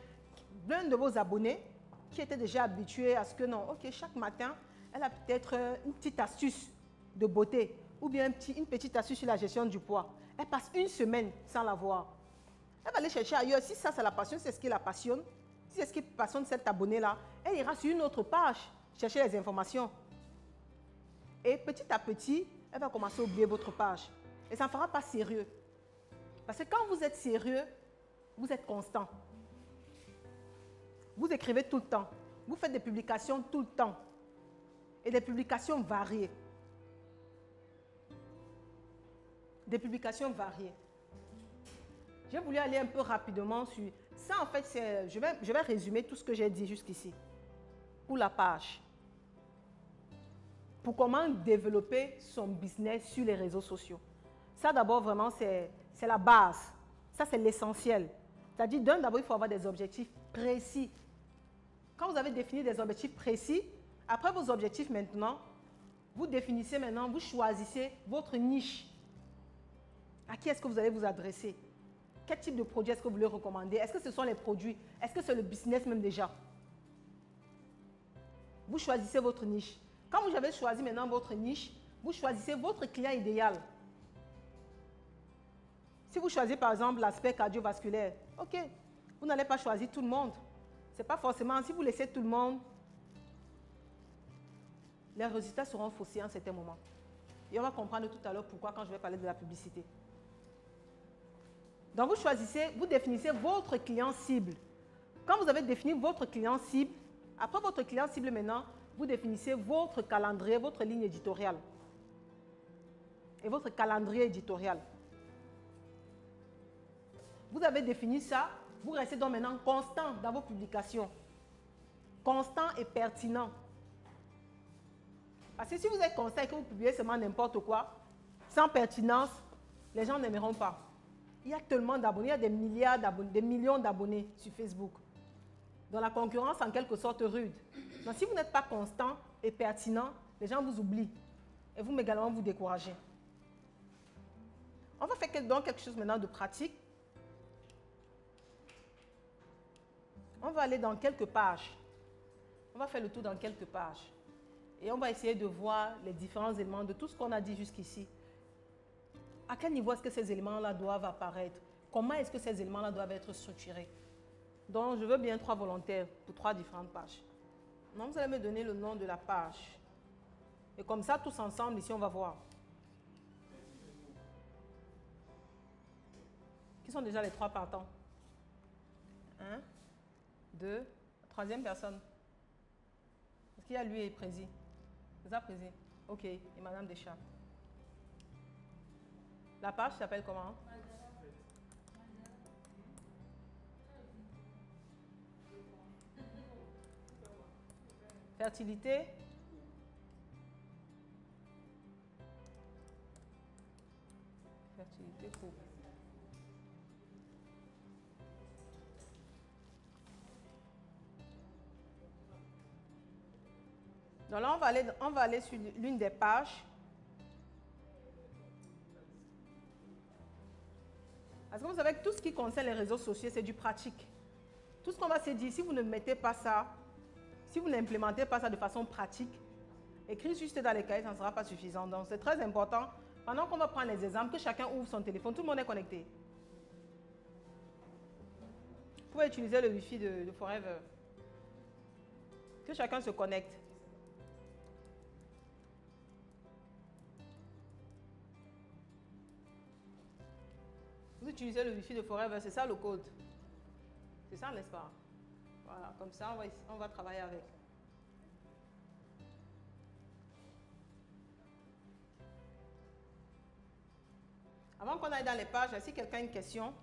l'un de vos abonnés, qui était déjà habitué à ce que non, ok, chaque matin, elle a peut-être une petite astuce de beauté ou bien une petite astuce sur la gestion du poids. Elle passe une semaine sans la voir. Elle va aller chercher ailleurs. Si ça, ça la passionne, c'est ce qui la passionne. Si c'est ce qui passionne cet abonné-là, elle ira sur une autre page chercher les informations. Et petit à petit, elle va commencer à oublier votre page. Et ça ne fera pas sérieux. Parce que quand vous êtes sérieux, vous êtes constant. Vous écrivez tout le temps. Vous faites des publications tout le temps. Et des publications variées. Des publications variées. J'ai voulu aller un peu rapidement sur... Ça, en fait, je vais résumer tout ce que j'ai dit jusqu'ici. Pour la page. Pour comment développer son business sur les réseaux sociaux. Ça, d'abord, vraiment, c'est la base. Ça, c'est l'essentiel. C'est-à-dire, d'abord, il faut avoir des objectifs précis. Quand vous avez défini des objectifs précis, après vos objectifs maintenant, vous définissez maintenant, vous choisissez votre niche. À qui est-ce que vous allez vous adresser? Quel type de produit est-ce que vous voulez recommander? Est-ce que ce sont les produits? Est-ce que c'est le business même déjà? Vous choisissez votre niche. Quand vous avez choisi maintenant votre niche, vous choisissez votre client idéal. Si vous choisissez par exemple l'aspect cardiovasculaire, ok, vous n'allez pas choisir tout le monde. Ce n'est pas forcément, si vous laissez tout le monde, les résultats seront faussés à un certain moment. Et on va comprendre tout à l'heure pourquoi quand je vais parler de la publicité. Donc vous choisissez, vous définissez votre client cible. Quand vous avez défini votre client cible, après votre client cible maintenant, vous définissez votre calendrier, votre ligne éditoriale. Et votre calendrier éditorial. Vous avez défini ça, vous restez donc maintenant constant dans vos publications. Constant et pertinent. Parce que si vous êtes constant et que vous publiez seulement n'importe quoi, sans pertinence, les gens n'aimeront pas. Il y a tellement d'abonnés, il y a des milliards d'abonnés, des millions d'abonnés sur Facebook. Donc la concurrence en quelque sorte rude. Donc si vous n'êtes pas constant et pertinent, les gens vous oublient. Et vous également vous découragez. On va faire donc quelque chose maintenant de pratique. On va aller dans quelques pages. On va faire le tour dans quelques pages. Et on va essayer de voir les différents éléments de tout ce qu'on a dit jusqu'ici. À quel niveau est-ce que ces éléments-là doivent apparaître? Comment est-ce que ces éléments-là doivent être structurés? Donc, je veux bien 3 volontaires pour 3 différentes pages. Donc, vous allez me donner le nom de la page. Et comme ça, tous ensemble, ici, on va voir. Qui sont déjà les 3 partants? 1, 2, 3e personne. Est-ce qu'il y a lui et Prési? C'est ça, Prési? Ok. Et Madame Deschamps. La page s'appelle comment? Fertilité. Fertilité couple. Donc là, on va aller sur l'une des pages. Parce que vous savez que tout ce qui concerne les réseaux sociaux, c'est du pratique. Tout ce qu'on va se dire, si vous ne mettez pas ça, si vous n'implémentez pas ça de façon pratique, écrit juste dans les cahiers, ça ne sera pas suffisant. Donc c'est très important, pendant qu'on va prendre les exemples, que chacun ouvre son téléphone, tout le monde est connecté. Vous pouvez utiliser le Wi-Fi de Forever. Que chacun se connecte. Vous utilisez le Wi-Fi de Forever, c'est ça le code. C'est ça, n'est-ce pas? Voilà, comme ça, on va travailler avec. Avant qu'on aille dans les pages, si quelqu'un a une question,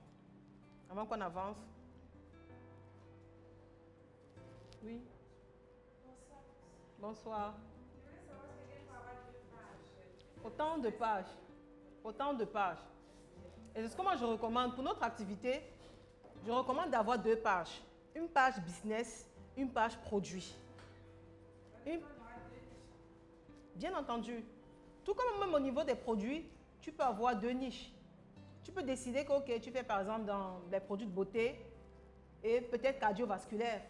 avant qu'on avance. Oui. Bonsoir. Autant de pages. Autant de pages. Et c'est ce que moi je recommande pour notre activité. Je recommande d'avoir 2 pages. Une page business, une page produit. Bien entendu. Tout comme même au niveau des produits, tu peux avoir 2 niches. Tu peux décider que okay, tu fais par exemple dans les produits de beauté et peut-être cardiovasculaire.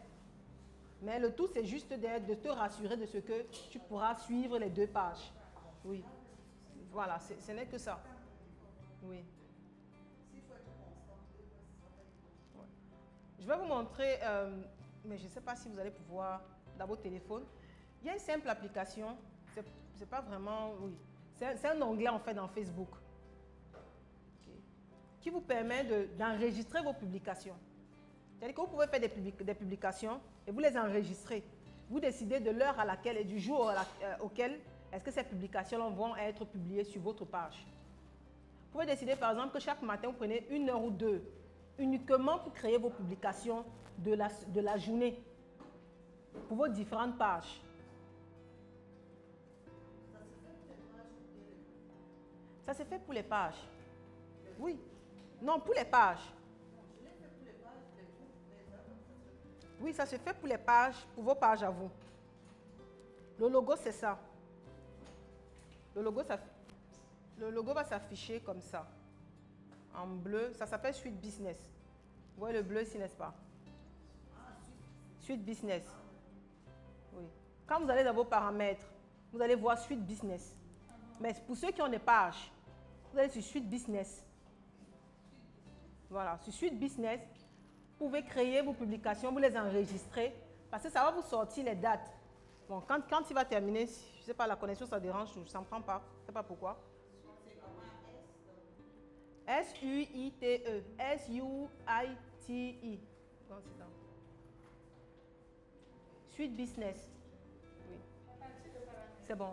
Mais le tout, c'est juste de te rassurer de ce que tu pourras suivre les 2 pages. Oui. Voilà, ce n'est que ça. Oui. Je vais vous montrer, mais je ne sais pas si vous allez pouvoir dans votre téléphone. Il y a une simple application, c'est pas vraiment, oui. C'est un onglet en fait dans Facebook. Okay. Qui vous permet d'enregistrer vos publications. C'est-à-dire que vous pouvez faire des publications et vous les enregistrez. Vous décidez de l'heure à laquelle et du jour auquel est-ce que ces publications vont être publiées sur votre page. Vous pouvez décider par exemple que chaque matin vous prenez 1 heure ou 2 uniquement pour créer vos publications de la journée pour vos différentes pages. Ça se fait pour les pages. Oui. Non, pour les pages. Oui, ça se fait pour les pages, pour vos pages à vous. Le logo, c'est ça. Le logo va s'afficher comme ça. En bleu, ça s'appelle Suite Business. Vous voyez le bleu ici, n'est-ce pas? Suite Business. Oui. Quand vous allez dans vos paramètres, vous allez voir Suite Business. Mais pour ceux qui ont des pages, vous allez sur Suite Business. Voilà, sur Suite Business, vous pouvez créer vos publications, vous les enregistrer, parce que ça va vous sortir les dates. Bon, quand il va terminer, je ne sais pas, la connexion, ça dérange, je ne s'en prends pas, je ne sais pas pourquoi. S-U-I-T-E. S-U-I-T-I. Suite Business. Oui. C'est bon.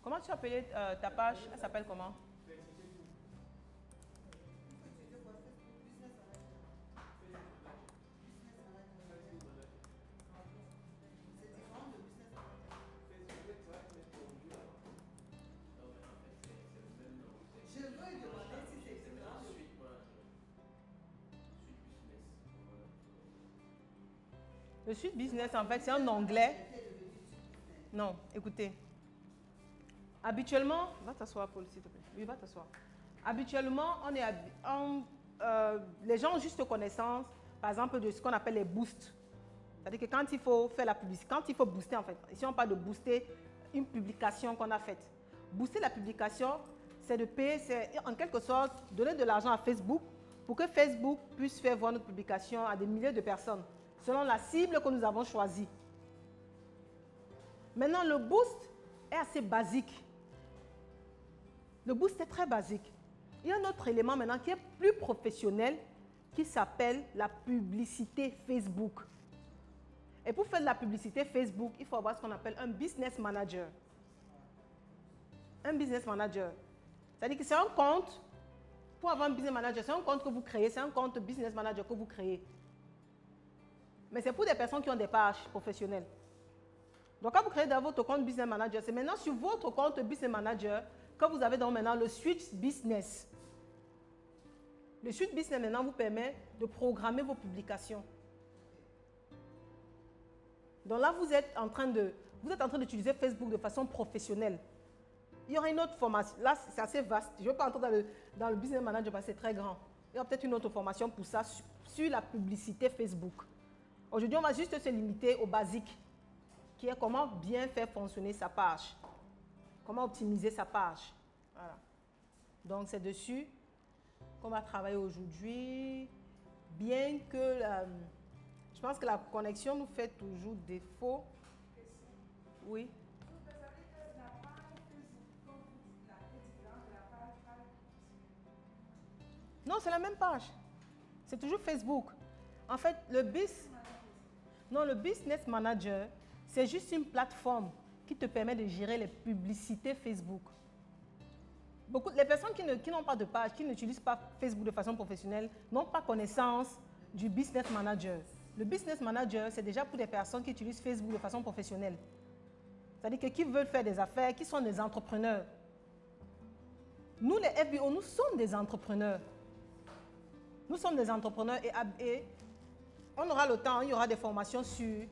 Comment tu as appelé ta page? Elle s'appelle comment? Le Suite Business, en fait, c'est un onglet. Non, écoutez. Habituellement, va t'asseoir, Paul, s'il te plaît. Oui, va t'asseoir. Habituellement, les gens ont juste connaissance, par exemple, de ce qu'on appelle les boosts. C'est-à-dire que quand il faut faire la publicité, quand il faut booster, en fait, ici on parle de booster une publication qu'on a faite. Booster la publication, c'est de payer, c'est en quelque sorte donner de l'argent à Facebook pour que Facebook puisse faire voir notre publication à des milliers de personnes, selon la cible que nous avons choisie. Maintenant, le boost est assez basique. Le boost est très basique. Il y a un autre élément maintenant qui est plus professionnel qui s'appelle la publicité Facebook. Et pour faire de la publicité Facebook, il faut avoir ce qu'on appelle un business manager. Un business manager. C'est-à-dire que c'est un compte, pour avoir un business manager, c'est un compte que vous créez, c'est un compte business manager que vous créez. Mais c'est pour des personnes qui ont des pages professionnelles. Donc quand vous créez dans votre compte business manager, c'est maintenant sur votre compte business manager que vous avez donc maintenant le switch business. Le switch business maintenant vous permet de programmer vos publications. Donc là, vous êtes en train d'utiliser Facebook de façon professionnelle. Il y aura une autre formation. Là, c'est assez vaste. Je ne vais pas entrer dans le business manager parce que c'est très grand. Il y aura peut-être une autre formation pour ça sur la publicité Facebook. Aujourd'hui, on va juste se limiter au basique, qui est comment bien faire fonctionner sa page. Comment optimiser sa page. Voilà. Donc, c'est dessus qu'on va travailler aujourd'hui. Bien que je pense que la connexion nous fait toujours défaut. Oui. Non, c'est la même page. C'est toujours Facebook. En fait, le Business Manager, c'est juste une plateforme qui te permet de gérer les publicités Facebook. Les personnes qui n'ont pas de page, qui n'utilisent pas Facebook de façon professionnelle, n'ont pas connaissance du Business Manager. Le Business Manager, c'est déjà pour des personnes qui utilisent Facebook de façon professionnelle. C'est-à-dire qui veulent faire des affaires, qui sont des entrepreneurs. Nous, les FBO, nous sommes des entrepreneurs. Nous sommes des entrepreneurs et on aura le temps, il y aura des formations sur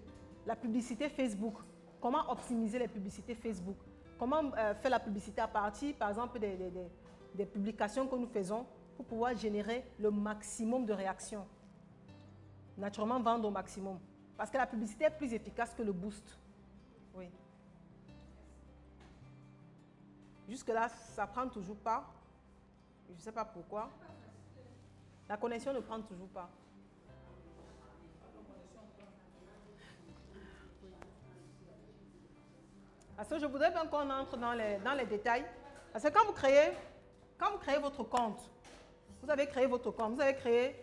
la publicité Facebook. Comment optimiser les publicités Facebook. Comment faire la publicité à partir, par exemple, des publications que nous faisons pour pouvoir générer le maximum de réactions. Naturellement, vendre au maximum. Parce que la publicité est plus efficace que le boost. Oui. Jusque-là, ça ne prend toujours pas. Je ne sais pas pourquoi. La connexion ne prend toujours pas. Parce que je voudrais bien qu'on entre dans les détails. Parce que quand vous créez votre compte, vous avez créé votre compte, vous avez créé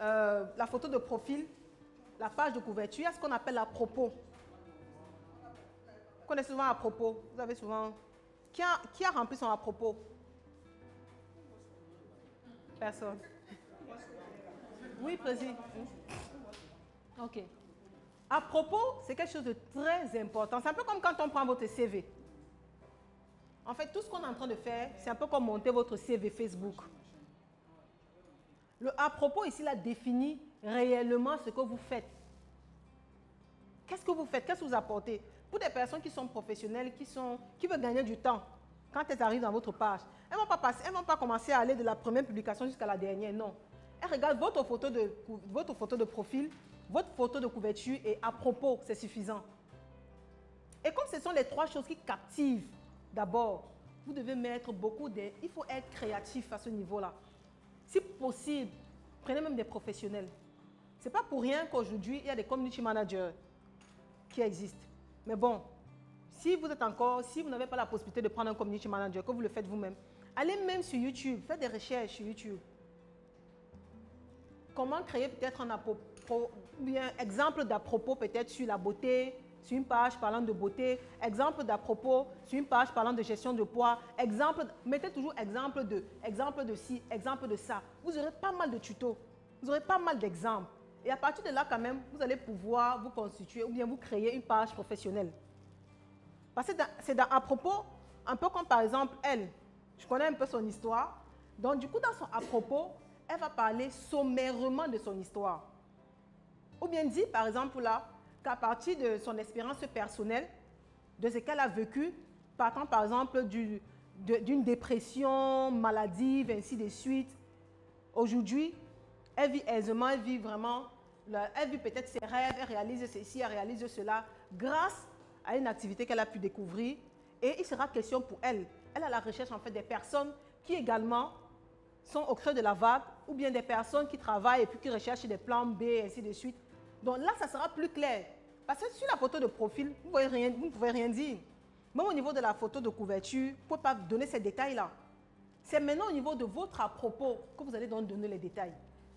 la photo de profil, la page de couverture, il y a ce qu'on appelle à propos. Vous connaissez souvent à propos. Vous avez souvent... Qui a rempli son à propos? Personne. Oui, président. Ok. À propos, c'est quelque chose de très important. C'est un peu comme quand on prend votre CV. En fait, tout ce qu'on est en train de faire, c'est un peu comme monter votre CV Facebook. Le à propos ici, là, définit réellement ce que vous faites. Qu'est-ce que vous faites? Qu'est-ce que vous apportez? Pour des personnes qui sont professionnelles, qui veulent gagner du temps, quand elles arrivent dans votre page, elles ne vont pas commencer à aller de la première publication jusqu'à la dernière, non. Elles regardent votre photo de profil, votre photo de couverture et à propos, c'est suffisant. Et comme ce sont les trois choses qui captivent, d'abord, vous devez mettre il faut être créatif à ce niveau-là. Si possible, prenez même des professionnels. Ce n'est pas pour rien qu'aujourd'hui, il y a des community managers qui existent. Mais bon, si vous n'avez pas la possibilité de prendre un community manager, que vous le faites vous-même, allez même sur YouTube, faites des recherches sur YouTube. Comment créer peut-être un exemple d'à propos peut-être sur la beauté, sur une page parlant de beauté, exemple d'à propos sur une page parlant de gestion de poids, mettez toujours exemple de ci, exemple de ça. Vous aurez pas mal de tutos, vous aurez pas mal d'exemples. Et à partir de là, quand même, vous allez pouvoir vous constituer ou bien vous créer une page professionnelle. Parce que c'est à propos, un peu comme par exemple elle, je connais un peu son histoire. Donc du coup, dans son à propos, elle va parler sommairement de son histoire. Ou bien dit, par exemple là, qu'à partir de son expérience personnelle, de ce qu'elle a vécu, partant par exemple d'une dépression maladive, ainsi de suite, aujourd'hui, elle vit aisément, elle vit vraiment, elle vit peut-être ses rêves, elle réalise ceci, elle réalise cela, grâce à une activité qu'elle a pu découvrir. Et il sera question pour elle. Elle est à la recherche en fait des personnes qui également sont au creux de la vague, ou bien des personnes qui travaillent et puis qui recherchent des plans B, et ainsi de suite. Donc là, ça sera plus clair. Parce que sur la photo de profil, vous ne pouvez rien dire. Même au niveau de la photo de couverture, vous ne pouvez pas donner ces détails-là. C'est maintenant au niveau de votre à propos que vous allez donc donner les détails.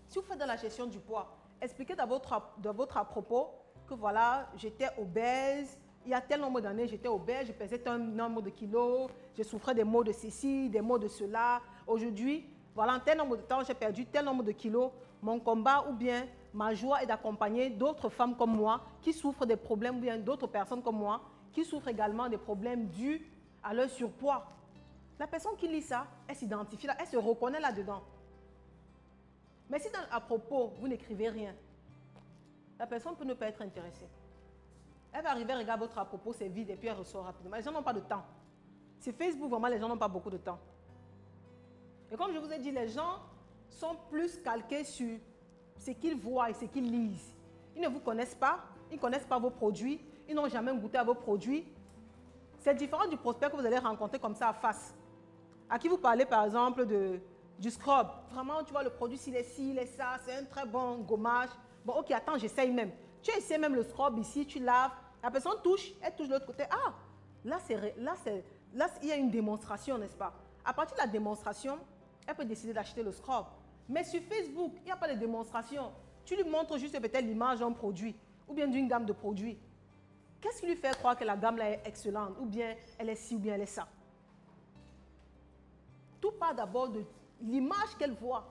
Si vous faites dans la gestion du poids, expliquez dans votre à propos que voilà, j'étais obèse, il y a tel nombre d'années, j'étais obèse, je pesais un nombre de kilos, je souffrais des maux de ceci, des maux de cela. Aujourd'hui, voilà, en tel nombre de temps, j'ai perdu tel nombre de kilos. Mon combat ou bien ma joie est d'accompagner d'autres femmes comme moi qui souffrent des problèmes, ou bien d'autres personnes comme moi qui souffrent également des problèmes dus à leur surpoids. La personne qui lit ça, elle s'identifie là, elle se reconnaît là-dedans. Mais si à propos, vous n'écrivez rien, la personne peut ne pas être intéressée. Elle va arriver, regarder votre à propos, c'est vide et puis elle ressort rapidement. Les gens n'ont pas de temps. Sur Facebook, vraiment, les gens n'ont pas beaucoup de temps. Et comme je vous ai dit, les gens sont plus calqués sur ce qu'ils voient et ce qu'ils lisent. Ils ne vous connaissent pas, ils ne connaissent pas vos produits, ils n'ont jamais goûté à vos produits. C'est différent du prospect que vous allez rencontrer comme ça à face. À qui vous parlez par exemple du scrub. Vraiment, tu vois, le produit, s'il est ci, il est ça, c'est un très bon gommage. Bon, ok, attends, j'essaye même. Tu essaies même le scrub ici, tu laves. La personne touche, elle touche de l'autre côté. Ah, là, il y a une démonstration, n'est-ce pas? À partir de la démonstration, elle peut décider d'acheter le scrub. Mais sur Facebook, il n'y a pas de démonstration. Tu lui montres juste peut-être l'image d'un produit ou bien d'une gamme de produits. Qu'est-ce qui lui fait croire que la gamme là est excellente ou bien elle est ci ou bien elle est ça? Tout part d'abord de l'image qu'elle voit.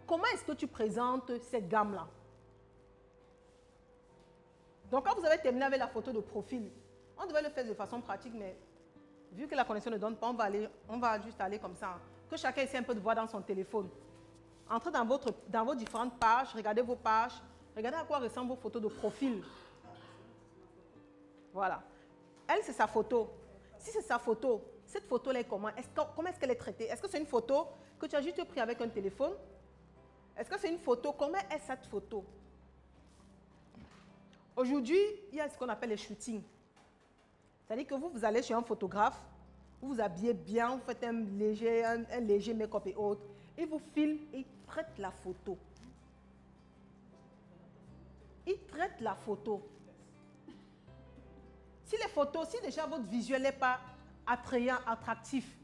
Comment est-ce que tu présentes cette gamme-là? Donc, quand vous avez terminé avec la photo de profil, on devait le faire de façon pratique, mais vu que la connexion ne donne pas, on va juste aller comme ça. Que chacun essaie un peu de voir dans son téléphone. Entrez dans vos différentes pages, regardez vos pages, regardez à quoi ressemblent vos photos de profil. Voilà. Elle, c'est sa photo. Si c'est sa photo, cette photo-là est comment? Comment est-ce qu'elle est traitée? Est-ce que c'est une photo que tu as juste prise avec un téléphone? Est-ce que c'est une photo? Comment est cette photo? Aujourd'hui, il y a ce qu'on appelle les shootings. C'est-à-dire que vous allez chez un photographe, vous vous habillez bien, vous faites un léger make-up et autres, il vous filme et il traite la photo. Il traite la photo. Si déjà votre visuel n'est pas attrayant, attractif,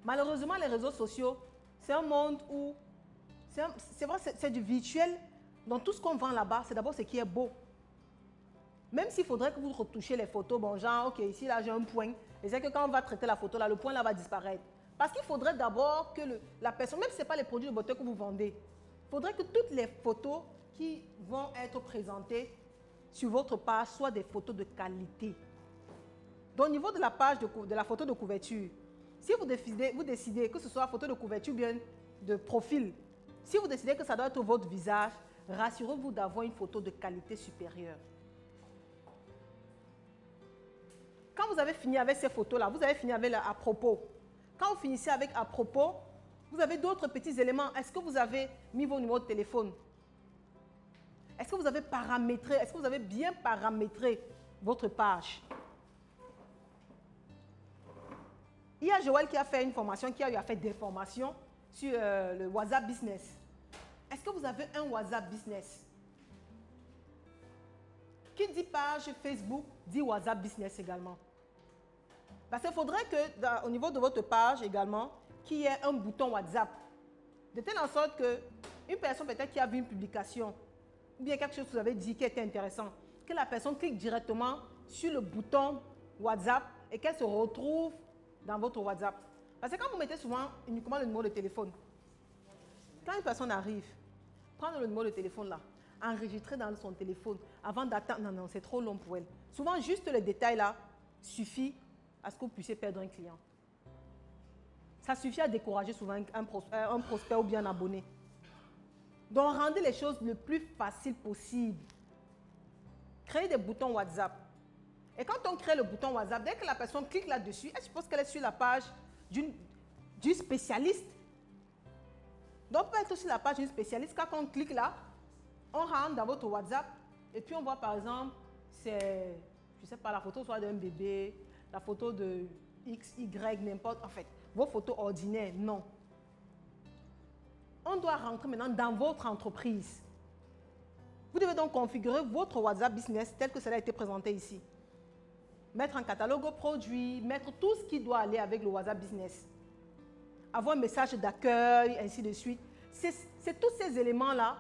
malheureusement, les réseaux sociaux, c'est un monde où, c'est vrai, c'est du virtuel, donc tout ce qu'on vend là-bas, c'est d'abord ce qui est beau. Même s'il faudrait que vous retouchiez les photos, bon genre, ok, ici là j'ai un point, et c'est que quand on va traiter la photo là, le point là va disparaître. Parce qu'il faudrait d'abord que la personne, même si ce n'est pas les produits de beauté que vous vendez, il faudrait que toutes les photos qui vont être présentées sur votre page soient des photos de qualité. Donc au niveau de la page de la photo de couverture, si vous décidez que ce soit photo de couverture ou bien de profil, si vous décidez que ça doit être votre visage, rassurez-vous d'avoir une photo de qualité supérieure. Quand vous avez fini avec ces photos-là, vous avez fini avec à propos. Quand vous finissez avec à propos, vous avez d'autres petits éléments. Est-ce que vous avez mis vos numéros de téléphone? Est-ce que vous avez paramétré? Est-ce que vous avez bien paramétré votre page? Il y a Joël qui a fait une formation, qui a fait des formations sur le WhatsApp Business. Est-ce que vous avez un WhatsApp Business? Qui dit page Facebook, dit WhatsApp Business également. Parce qu'il faudrait qu'au niveau de votre page également, qu'il y ait un bouton WhatsApp. De telle sorte qu'une personne peut-être qui a vu une publication, ou bien quelque chose que vous avez dit qui était intéressant, que la personne clique directement sur le bouton WhatsApp et qu'elle se retrouve dans votre WhatsApp. Parce que quand vous mettez souvent uniquement le numéro de téléphone, quand une personne arrive, prenez le numéro de téléphone là, enregistrez dans son téléphone avant d'attendre. Non, c'est trop long pour elle. Souvent, juste les détails là suffit à ce que vous puissiez perdre un client. Ça suffit à décourager souvent un prospect ou bien un abonné. Donc, rendez les choses le plus facile possible. Créez des boutons WhatsApp. Et quand on crée le bouton WhatsApp, dès que la personne clique là-dessus, elle suppose qu'elle est sur la page du spécialiste. Donc, on peut être sur la page du spécialiste. Quand on clique là, on rentre dans votre WhatsApp et puis on voit par exemple, c'est, je ne sais pas, la photo soit d'un bébé, la photo de X, Y, n'importe, en fait, vos photos ordinaires, non. On doit rentrer maintenant dans votre entreprise. Vous devez donc configurer votre WhatsApp Business tel que cela a été présenté ici. Mettre un catalogue produit, mettre tout ce qui doit aller avec le WhatsApp Business. avoir un message d'accueil, ainsi de suite. C'est tous ces éléments-là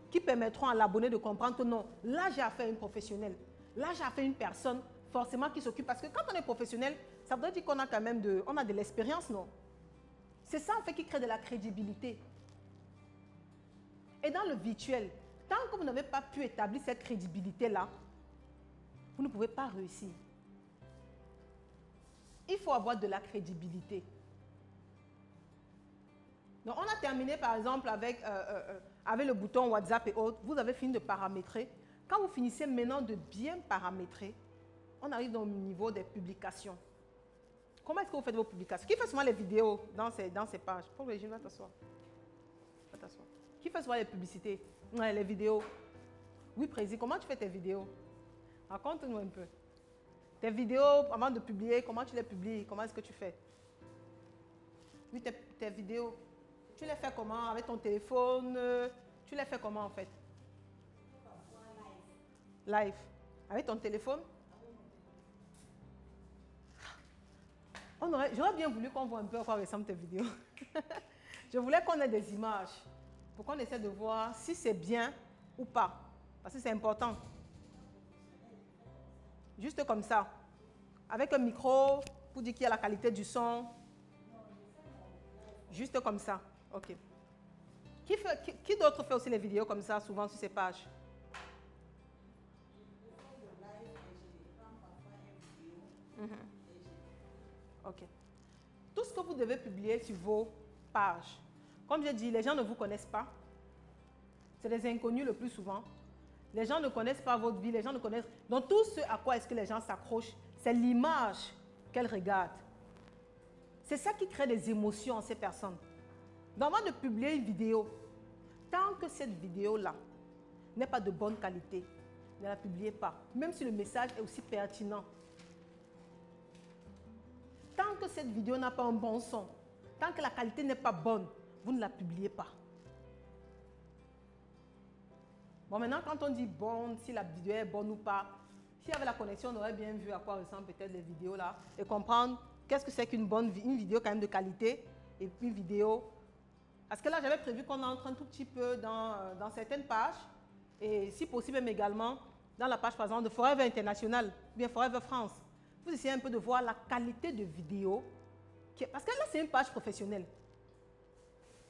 qui permettront à l'abonné de comprendre que non, là j'ai affaire à une professionnelle. Là j'ai affaire à une personne forcément qui s'occupe. Parce que quand on est professionnel, ça veut dire qu'on a quand même de l'expérience, non? C'est ça en fait qui crée de la crédibilité. Et dans le virtuel, tant que vous n'avez pas pu établir cette crédibilité-là, vous ne pouvez pas réussir. Il faut avoir de la crédibilité. Donc, on a terminé par exemple avec le bouton WhatsApp et autres. Vous avez fini de paramétrer. Quand vous finissez maintenant de bien paramétrer, on arrive au niveau des publications. Comment est-ce que vous faites vos publications? Qui fait souvent les vidéos dans ces pages? Pour Régine, va t'asseoir. Va t'asseoir. Qui fait souvent les publicités? Ouais, les vidéos. Oui, Président, comment tu fais tes vidéos? Raconte-nous un peu. Tes vidéos, avant de publier, comment tu les publies? Comment est-ce que tu fais? Oui, tes vidéos. Tu les fais comment? Avec ton téléphone? Tu les fais comment en fait? Live. Avec ton téléphone? J'aurais bien voulu qu'on voit un peu à quoi ressemblent tes vidéos. Je voulais qu'on ait des images pour qu'on essaie de voir si c'est bien ou pas. Parce que c'est important. Juste comme ça. Avec un micro pour dire qu'il y a la qualité du son. Juste comme ça. OK. Qui d'autre fait aussi les vidéos comme ça, souvent sur ces pages? OK. Tout ce que vous devez publier sur vos pages. Comme j'ai dit, les gens ne vous connaissent pas. C'est des inconnus le plus souvent. Les gens ne connaissent pas votre vie, les gens ne connaissent... Donc tout ce à quoi est-ce que les gens s'accrochent, c'est l'image qu'elles regardent. C'est ça qui crée des émotions en ces personnes. Donc avant de publier une vidéo, tant que cette vidéo-là n'est pas de bonne qualité, ne la publiez pas. Même si le message est aussi pertinent. Tant que cette vidéo n'a pas un bon son, tant que la qualité n'est pas bonne, vous ne la publiez pas. Bon, maintenant, quand on dit bon, si la vidéo est bonne ou pas, s'il y avait la connexion, on aurait bien vu à quoi ressemblent peut-être les vidéos là et comprendre qu'est-ce que c'est qu'une bonne une vidéo quand même de qualité et puis une vidéo. Parce que là, j'avais prévu qu'on entre un tout petit peu dans certaines pages et si possible même également dans la page par exemple de Forever International, bien Forever France. Vous essayez un peu de voir la qualité de vidéo. Parce que là, c'est une page professionnelle.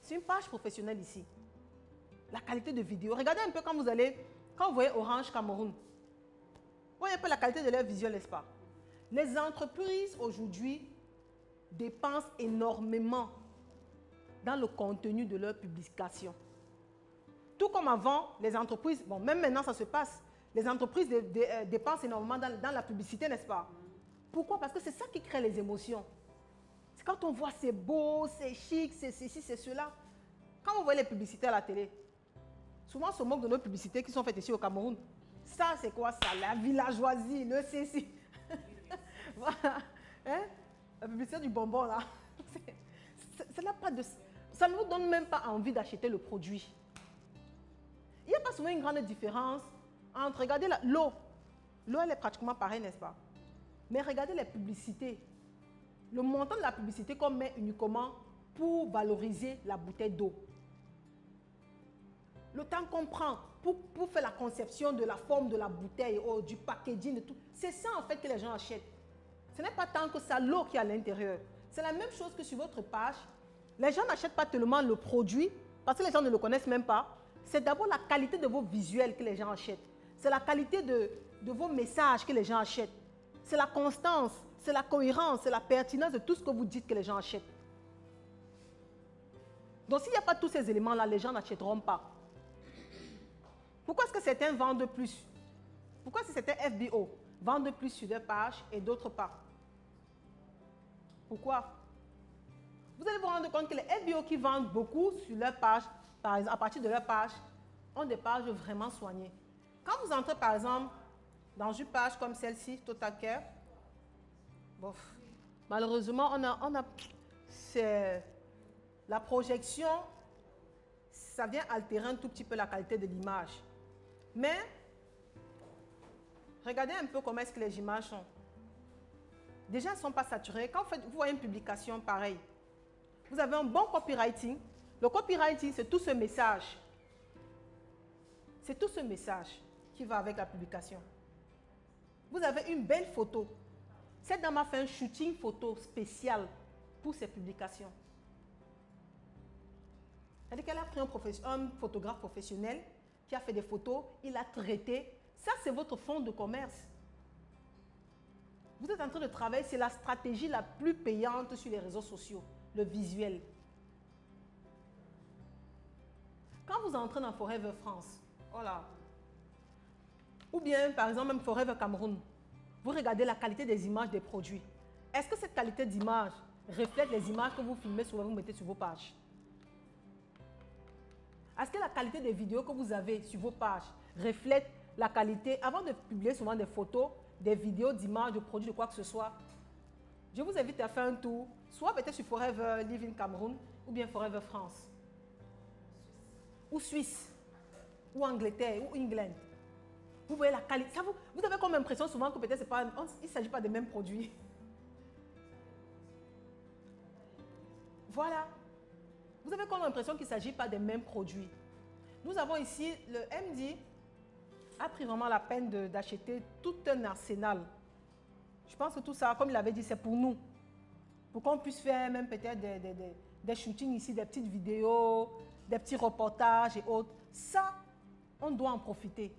C'est une page professionnelle ici. La qualité de vidéo. Regardez un peu quand vous voyez Orange Cameroun. Vous voyez un peu la qualité de leur visuel, n'est-ce pas? Les entreprises aujourd'hui dépensent énormément dans le contenu de leur publication. Tout comme avant, les entreprises, bon, même maintenant ça se passe, les entreprises dépensent énormément dans la publicité, n'est-ce pas? Pourquoi? Parce que c'est ça qui crée les émotions. C'est quand on voit c'est beau, c'est chic, c'est ceci, c'est cela. Quand vous voyez les publicités à la télé, souvent on se moque de nos publicités qui sont faites ici au Cameroun. Ça, c'est quoi ça? La villageoisie, le ceci. Voilà. Hein? La publicité du bonbon, là. Ça ne nous donne même pas envie d'acheter le produit. Il n'y a pas souvent une grande différence entre, regardez l'eau. L'eau, elle est pratiquement pareille, n'est-ce pas? Mais regardez les publicités. Le montant de la publicité qu'on met uniquement pour valoriser la bouteille d'eau. Le temps qu'on prend pour faire la conception de la forme de la bouteille, du packaging, de tout. C'est ça en fait que les gens achètent. Ce n'est pas tant que ça l'eau qui est à l'intérieur. C'est la même chose que sur votre page. Les gens n'achètent pas tellement le produit parce que les gens ne le connaissent même pas. C'est d'abord la qualité de vos visuels que les gens achètent. C'est la qualité de vos messages que les gens achètent. C'est la constance, c'est la cohérence, c'est la pertinence de tout ce que vous dites que les gens achètent. Donc s'il n'y a pas tous ces éléments-là, les gens n'achèteront pas. Pourquoi est-ce que certains vendent plus? Pourquoi est-ce que certains FBO vendent plus sur leur page et d'autres pas? Pourquoi? Vous allez vous rendre compte que les FBO qui vendent beaucoup sur leur page, par exemple, à partir de leur page, ont des pages vraiment soignées. Quand vous entrez par exemple dans une page comme celle-ci, Total Care, bof, malheureusement, la projection, ça vient altérer un tout petit peu la qualité de l'image. Mais, regardez un peu comment est-ce que les images sont. Déjà, elles ne sont pas saturées. Quand vous voyez une publication pareille, vous vous avez un bon copywriting. Le copywriting, c'est tout ce message. C'est tout ce message qui va avec la publication. Vous avez une belle photo. Cette dame a fait un shooting photo spécial pour ses publications. C'est-à-dire qu'elle a pris un photographe professionnel qui a fait des photos, il a traité. Ça, c'est votre fonds de commerce. Vous êtes en train de travailler, c'est la stratégie la plus payante sur les réseaux sociaux, le visuel. Quand vous entrez dans Forever France, voilà, ou bien par exemple même Forever Cameroun, vous regardez la qualité des images des produits. Est-ce que cette qualité d'image reflète les images que vous filmez souvent, vous mettez sur vos pages? Est-ce que la qualité des vidéos que vous avez sur vos pages reflète la qualité, avant de publier souvent des photos, des vidéos, d'images, de produits, de quoi que ce soit? Je vous invite à faire un tour, soit peut-être sur Forever Living Cameroun, ou bien Forever France, ou Suisse, ou Angleterre, ou England. Vous voyez la qualité. Ça vous avez comme l'impression souvent que peut-être il ne s'agit pas des mêmes produits. Voilà. Vous avez comme l'impression qu'il ne s'agit pas des mêmes produits. Nous avons ici, le MD a pris vraiment la peine d'acheter tout un arsenal. Je pense que tout ça, comme il avait dit, c'est pour nous. Pour qu'on puisse faire même peut-être des shootings ici, des petites vidéos, des petits reportages et autres. Ça, on doit en profiter.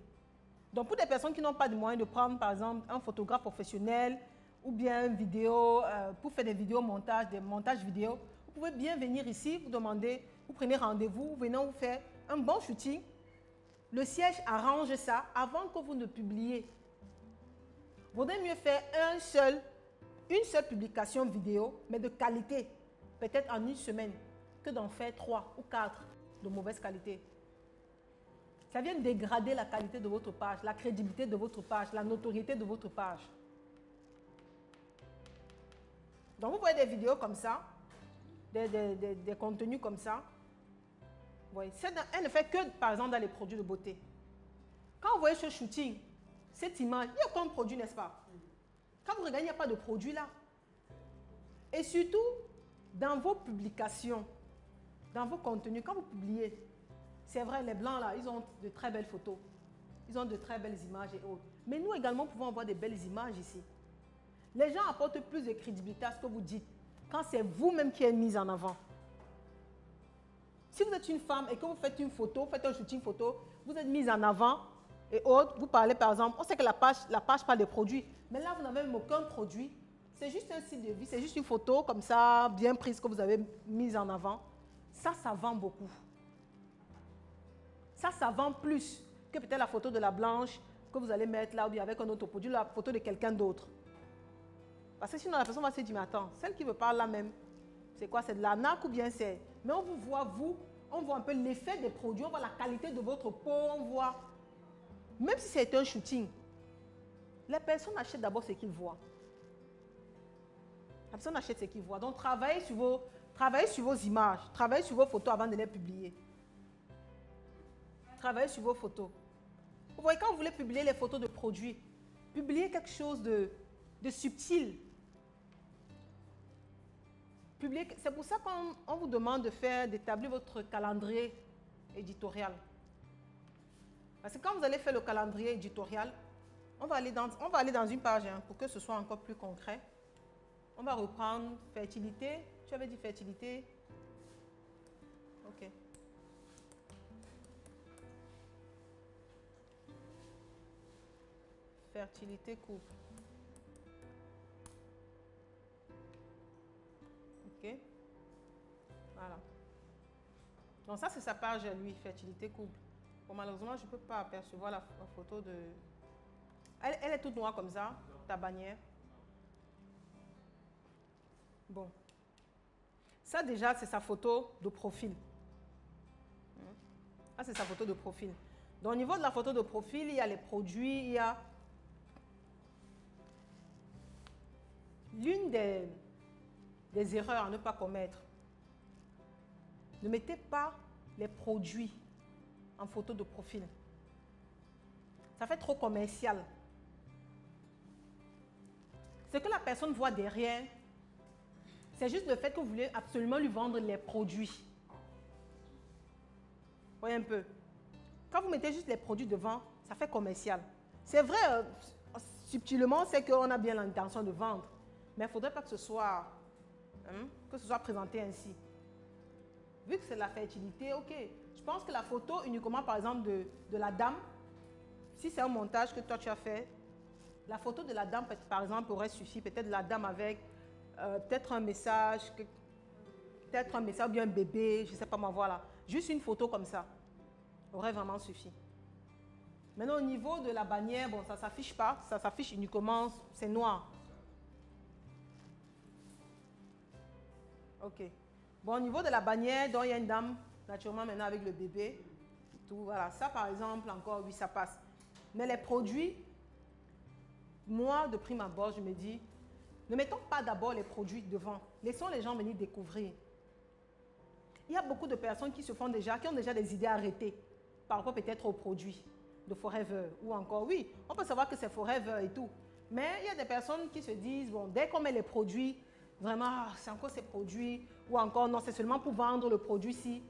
Donc, pour des personnes qui n'ont pas de moyens de prendre, par exemple, un photographe professionnel ou bien une vidéo, pour faire des vidéos montages, des montages vidéo, vous pouvez bien venir ici, vous demandez, vous prenez rendez-vous, vous venez vous faire un bon shooting. Le siège arrange ça avant que vous ne publiez. Vaudrait mieux faire une seule publication vidéo, mais de qualité, peut-être en une semaine, que d'en faire 3 ou 4 de mauvaise qualité. Ça vient dégrader la qualité de votre page, la crédibilité de votre page, la notoriété de votre page. Donc vous voyez des vidéos comme ça, des contenus comme ça. Oui. Elle ne fait que, par exemple, dans les produits de beauté. Quand vous voyez ce shooting, cette image, il y a aucun produit, n'est-ce pas? Quand vous regardez, il n'y a pas de produit là. Et surtout, dans vos publications, dans vos contenus, quand vous publiez, c'est vrai, les blancs là, ils ont de très belles photos. Ils ont de très belles images et autres. Mais nous également pouvons avoir de belles images ici. Les gens apportent plus de crédibilité à ce que vous dites quand c'est vous-même qui êtes mise en avant. Si vous êtes une femme et que vous faites une photo, faites un shooting photo, vous êtes mise en avant et autres, vous parlez par exemple, on sait que la page parle des produits, mais là vous n'avez même aucun produit. C'est juste un site de vie, c'est juste une photo comme ça, bien prise que vous avez mise en avant. Ça vend beaucoup. Ça vend plus que peut-être la photo de la blanche que vous allez mettre là ou bien avec un autre produit, la photo de quelqu'un d'autre. Parce que sinon la personne va se dire, mais attends, celle qui me parle là même, c'est quoi? C'est de l'arnaque ou bien c'est... Mais on vous voit, on voit un peu l'effet des produits, on voit la qualité de votre peau, on voit... Même si c'est un shooting, les personnes achètent d'abord ce qu'ils voient. La personne achète ce qu'ils voient. Donc travaillez sur vos images, travaillez sur vos photos avant de les publier. Travaillez sur vos photos. Vous voyez, quand vous voulez publier les photos de produits, publiez quelque chose de subtil. C'est pour ça qu'on vous demande d'établir votre calendrier éditorial. Parce que quand vous allez faire le calendrier éditorial, on va aller dans une page pour que ce soit encore plus concret. On va reprendre fertilité. Tu avais dit fertilité. Ok. Fertilité couple. Ok. Voilà. Donc ça, c'est sa page à lui, fertilité couple. Bon, malheureusement, je ne peux pas apercevoir la photo de... Elle est toute noire comme ça, ta bannière. Bon. Ça, déjà, c'est sa photo de profil. Ça, c'est sa photo de profil. Donc, au niveau de la photo de profil, il y a les produits, il y a... L'une des erreurs à ne pas commettre, ne mettez pas les produits en photo de profil. Ça fait trop commercial. Ce que la personne voit derrière, C'est juste le fait que vous voulez absolument lui vendre les produits. Voyez un peu. Quand vous mettez juste les produits devant, ça fait commercial. C'est vrai, subtilement, c'est qu'on a bien l'intention de vendre. Mais il ne faudrait pas que ce soit présenté ainsi. Vu que c'est de la fertilité, ok. Je pense que la photo uniquement, par exemple, de la dame, si c'est un montage que toi tu as fait, la photo de la dame, par exemple, aurait suffi. Peut-être la dame avec peut-être un message, ou bien un bébé, je ne sais pas moi, voilà. Juste une photo comme ça aurait vraiment suffi. Maintenant, au niveau de la bannière, bon, ça ne s'affiche pas, ça s'affiche uniquement, c'est noir. Ok. Bon, au niveau de la bannière, donc il y a une dame, naturellement maintenant avec le bébé, tout, voilà. Ça, par exemple, encore, oui, ça passe. Mais les produits, moi, de prime abord, je me dis, ne mettons pas d'abord les produits devant. Laissons les gens venir découvrir. Il y a beaucoup de personnes qui ont déjà des idées arrêtées par rapport peut-être aux produits de Forever ou encore, oui, on peut savoir que c'est Forever et tout. Mais il y a des personnes qui se disent, bon, dès qu'on met les produits, vraiment, c'est encore ces produits ou encore, non, c'est seulement pour vendre le produit-ci.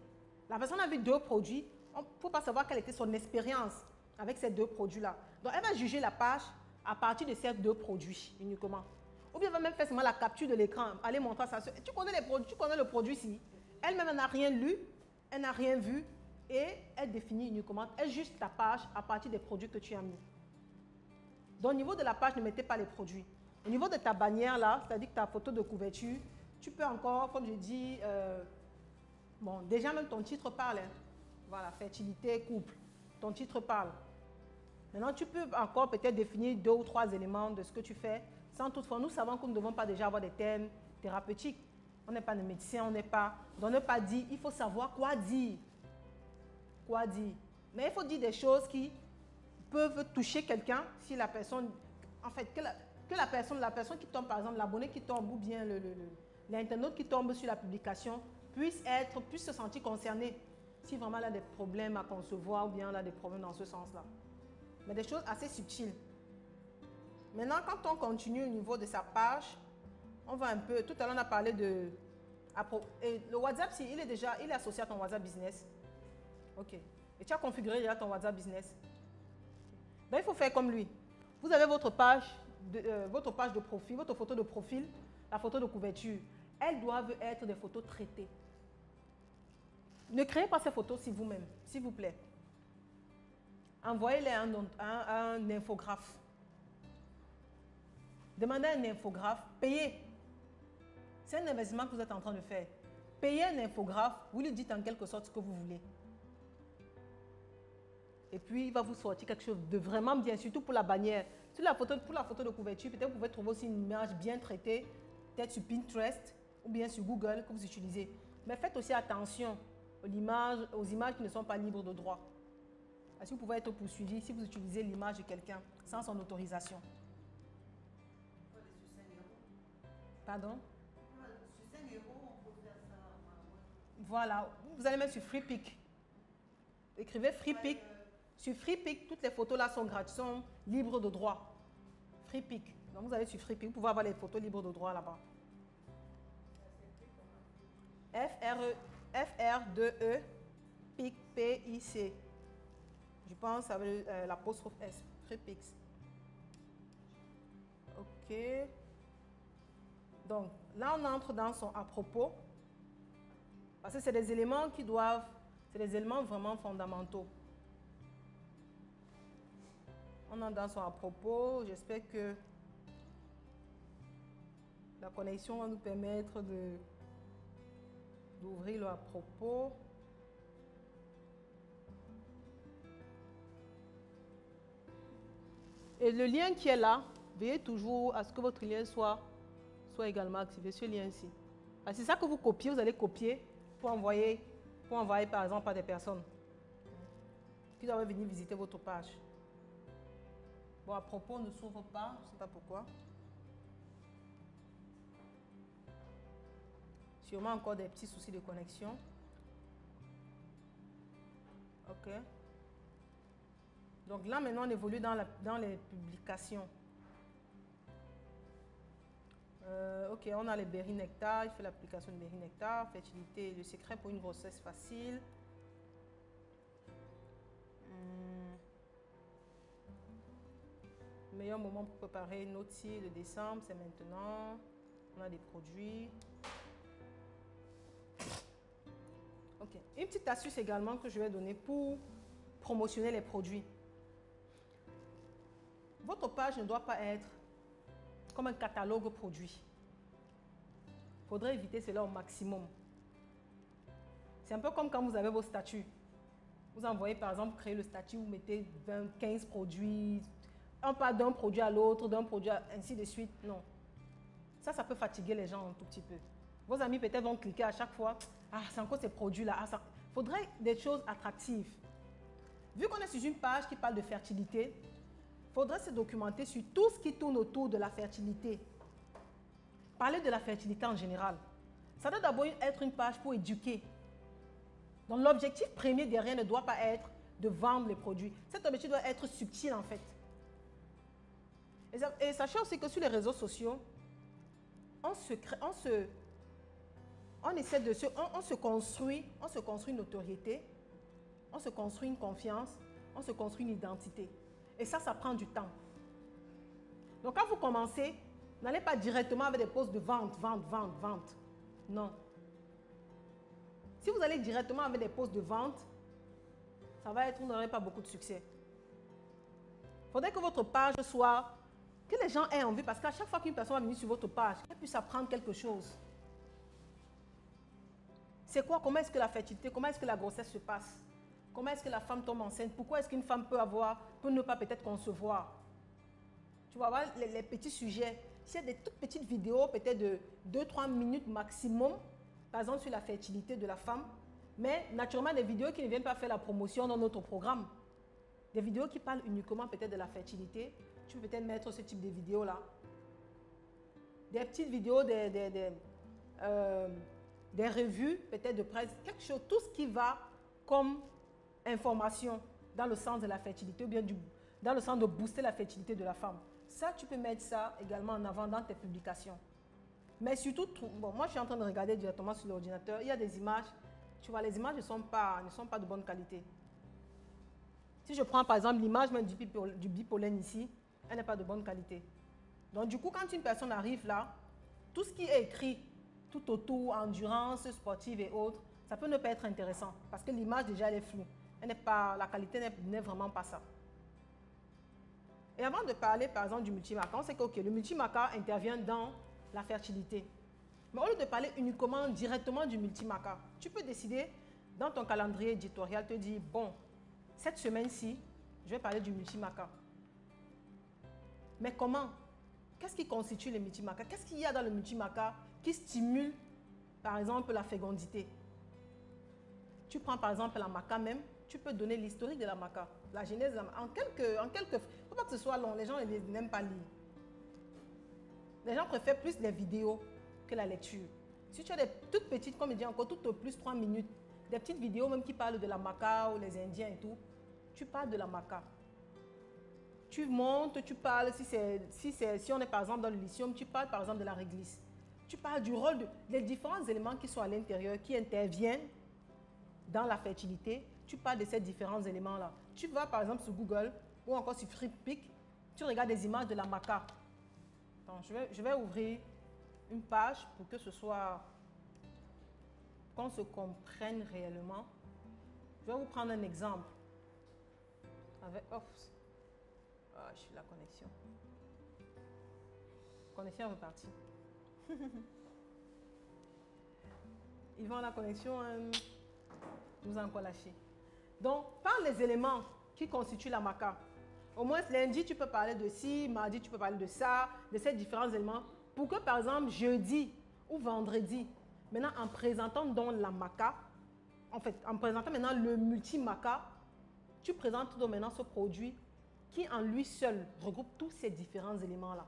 La personne a vu 2 produits, il ne faut pas savoir quelle était son expérience avec ces 2 produits-là. Donc, elle va juger la page à partir de ces 2 produits uniquement. Ou bien elle va même faire seulement la capture de l'écran, aller montrer à sa soeur. Tu connais les produits, tu connais le produit-ci. Elle-même n'a rien lu, elle n'a rien vu et elle définit uniquement, elle juge ta page à partir des produits que tu as mis. Donc au niveau de la page, ne mettez pas les produits. Au niveau de ta bannière là, c'est-à-dire que ta photo de couverture, tu peux encore, comme je dis, bon, déjà même ton titre parle. Hein. Voilà, fertilité, couple, ton titre parle. Maintenant, tu peux encore peut-être définir 2 ou 3 éléments de ce que tu fais, sans toutefois, nous savons que nous ne devons pas déjà avoir des thèmes thérapeutiques. On n'est pas des médecins, on n'est pas... Donc ne pas dire, il faut savoir quoi dire. Quoi dire. Mais il faut dire des choses qui peuvent toucher quelqu'un si la personne... En fait, que la personne qui tombe, par exemple, l'abonné qui tombe ou bien l'internaute qui tombe sur la publication puisse se sentir concerné si vraiment elle a des problèmes à concevoir ou bien elle a des problèmes dans ce sens-là. Mais des choses assez subtiles. Maintenant, quand on continue au niveau de sa page, on va un peu... Tout à l'heure, on a parlé de... Et le WhatsApp, il est associé à ton WhatsApp Business. OK. Et tu as configuré déjà ton WhatsApp Business. Donc, il faut faire comme lui. Vous avez votre page de profil, votre photo de profil, la photo de couverture. Elles doivent être des photos traitées. Ne créez pas ces photos si vous-même, s'il vous plaît. Envoyez-les à un infographe. Demandez à un infographe, payez. C'est un investissement que vous êtes en train de faire. Payez un infographe, vous lui dites en quelque sorte ce que vous voulez. Et puis, il va vous sortir quelque chose de vraiment bien, surtout pour la bannière. Pour la photo de couverture, peut-être vous pouvez trouver aussi une image bien traitée, peut-être sur Pinterest ou bien sur Google que vous utilisez. Mais faites aussi attention aux images qui ne sont pas libres de droit. Parce que vous pouvez être poursuivi si vous utilisez l'image de quelqu'un sans son autorisation. Pardon? Sur 5 €, on peut faire ça. Voilà, vous allez mettre sur FreePic. Écrivez FreePic. Sur FreePic, toutes les photos là sont gratuites, sont libres de droit. FreePic. Donc vous allez sur FreePic, vous pouvez avoir les photos libres de droit là-bas. F-R-2-E, PIC, P-I-C. Je pense avec l'apostrophe S, FreePix. OK. Donc, là, on entre dans son à propos. Parce que c'est des éléments c'est des éléments vraiment fondamentaux. On entre dans son à propos. J'espère que la connexion va nous permettre d'ouvrir le à propos. Et le lien qui est là, veillez toujours à ce que votre lien soit également activé, ce lien-ci. C'est ça que vous copiez, vous allez copier pour envoyer par exemple à des personnes qui doivent venir visiter votre page. Bon, à propos, ne s'ouvre pas, je ne sais pas pourquoi. Sûrement encore des petits soucis de connexion. OK. Donc là, maintenant, on évolue dans les publications. OK. Ok, on a les berry nectar. Il fait l'application de berry nectar. Fertilité, le secret pour une grossesse facile. Meilleur moment pour préparer Naughty de décembre, c'est maintenant. On a des produits. Ok. Une petite astuce également que je vais donner pour promotionner les produits. Votre page ne doit pas être comme un catalogue produit. Il faudrait éviter cela au maximum. C'est un peu comme quand vous avez vos statuts. Vous envoyez par exemple créer le statut, vous mettez 20, 15 produits. On part d'un produit à l'autre, d'un produit à ainsi de suite. Non. Ça peut fatiguer les gens un tout petit peu. Vos amis peut-être vont cliquer à chaque fois. Ah, c'est encore ces produits-là. Il faudrait des choses attractives. Vu qu'on est sur une page qui parle de fertilité, il faudrait se documenter sur tout ce qui tourne autour de la fertilité. Parler de la fertilité en général. Ça doit d'abord être une page pour éduquer. Donc l'objectif premier derrière ne doit pas être de vendre les produits. Cet objectif doit être subtil en fait. Et sachez aussi que sur les réseaux sociaux, on se construit une notoriété, on se construit une confiance, on se construit une identité. Et ça prend du temps. Donc quand vous commencez, n'allez pas directement avec des posts de vente. Non. Si vous allez directement avec des posts de vente, vous n'aurez pas beaucoup de succès. Il faudrait que votre page soit, que les gens aient envie, parce qu'à chaque fois qu'une personne va venir sur votre page, elle puisse apprendre quelque chose. C'est quoi? Comment est-ce que la fertilité, comment est-ce que la grossesse se passe? Comment est-ce que la femme tombe enceinte? Pourquoi est-ce qu'une femme peut ne pas peut-être concevoir? Tu vas voir les petits sujets. S'il y a des toutes petites vidéos, peut-être de 2-3 minutes maximum, par exemple sur la fertilité de la femme, mais naturellement des vidéos qui ne viennent pas faire la promotion dans notre programme. Des vidéos qui parlent uniquement peut-être de la fertilité. Tu peux peut-être mettre ce type de vidéos-là. Des petites vidéos, des revues, peut-être de presse, quelque chose, tout ce qui va comme information dans le sens de la fertilité ou bien dans le sens de booster la fertilité de la femme. Ça, tu peux mettre ça également en avant dans tes publications. Mais surtout, bon, moi je suis en train de regarder directement sur l'ordinateur, il y a des images, tu vois, les images ne sont pas de bonne qualité. Si je prends par exemple l'image même du bipolène ici, elle n'est pas de bonne qualité. Donc du coup, quand une personne arrive là, tout ce qui est écrit tout autour, endurance sportive et autres, ça peut ne pas être intéressant parce que l'image déjà elle est floue. La qualité n'est vraiment pas ça. Et avant de parler par exemple du multimarqueur, on sait que le multimarqueur intervient dans la fertilité. Mais au lieu de parler uniquement directement du multimarqueur, tu peux décider dans ton calendrier éditorial, te dire, bon, cette semaine-ci, je vais parler du multimarqueur. Mais comment? Qu'est-ce qui constitue le multimarqueur? Qu'est-ce qu'il y a dans le multimarqueur qui stimule, par exemple, la fécondité? Tu prends par exemple la maca même, tu peux donner l'historique de la maca, la genèse de la maca. Il ne faut pas que ce soit long, les gens n'aiment pas lire. Les gens préfèrent plus les vidéos que la lecture. Si tu as des toutes petites, comme je dis encore, tout au plus 3 minutes, des petites vidéos même qui parlent de la maca ou les Indiens et tout, tu parles de la maca. Tu montes, tu parles, si on est par exemple dans le lithium, tu parles par exemple de la réglisse. Tu parles du rôle des différents éléments qui sont à l'intérieur, qui interviennent dans la fertilité. Tu parles de ces différents éléments-là. Tu vas par exemple sur Google ou encore sur FreePic, tu regardes des images de la maca. Donc, je vais ouvrir une page pour que ce soit, qu'on se comprenne réellement. Je vais vous prendre un exemple. Je suis la connexion. Connexion est repartie. Yvan, la connexion nous a encore lâché. Donc, par les éléments qui constituent la maca. Au moins, lundi, tu peux parler de ci, mardi, tu peux parler de ça, de ces différents éléments, pour que, par exemple, jeudi ou vendredi, maintenant, en présentant donc la maca, en fait, en présentant maintenant le multi-maca, tu présentes donc maintenant ce produit qui, en lui seul, regroupe tous ces différents éléments-là.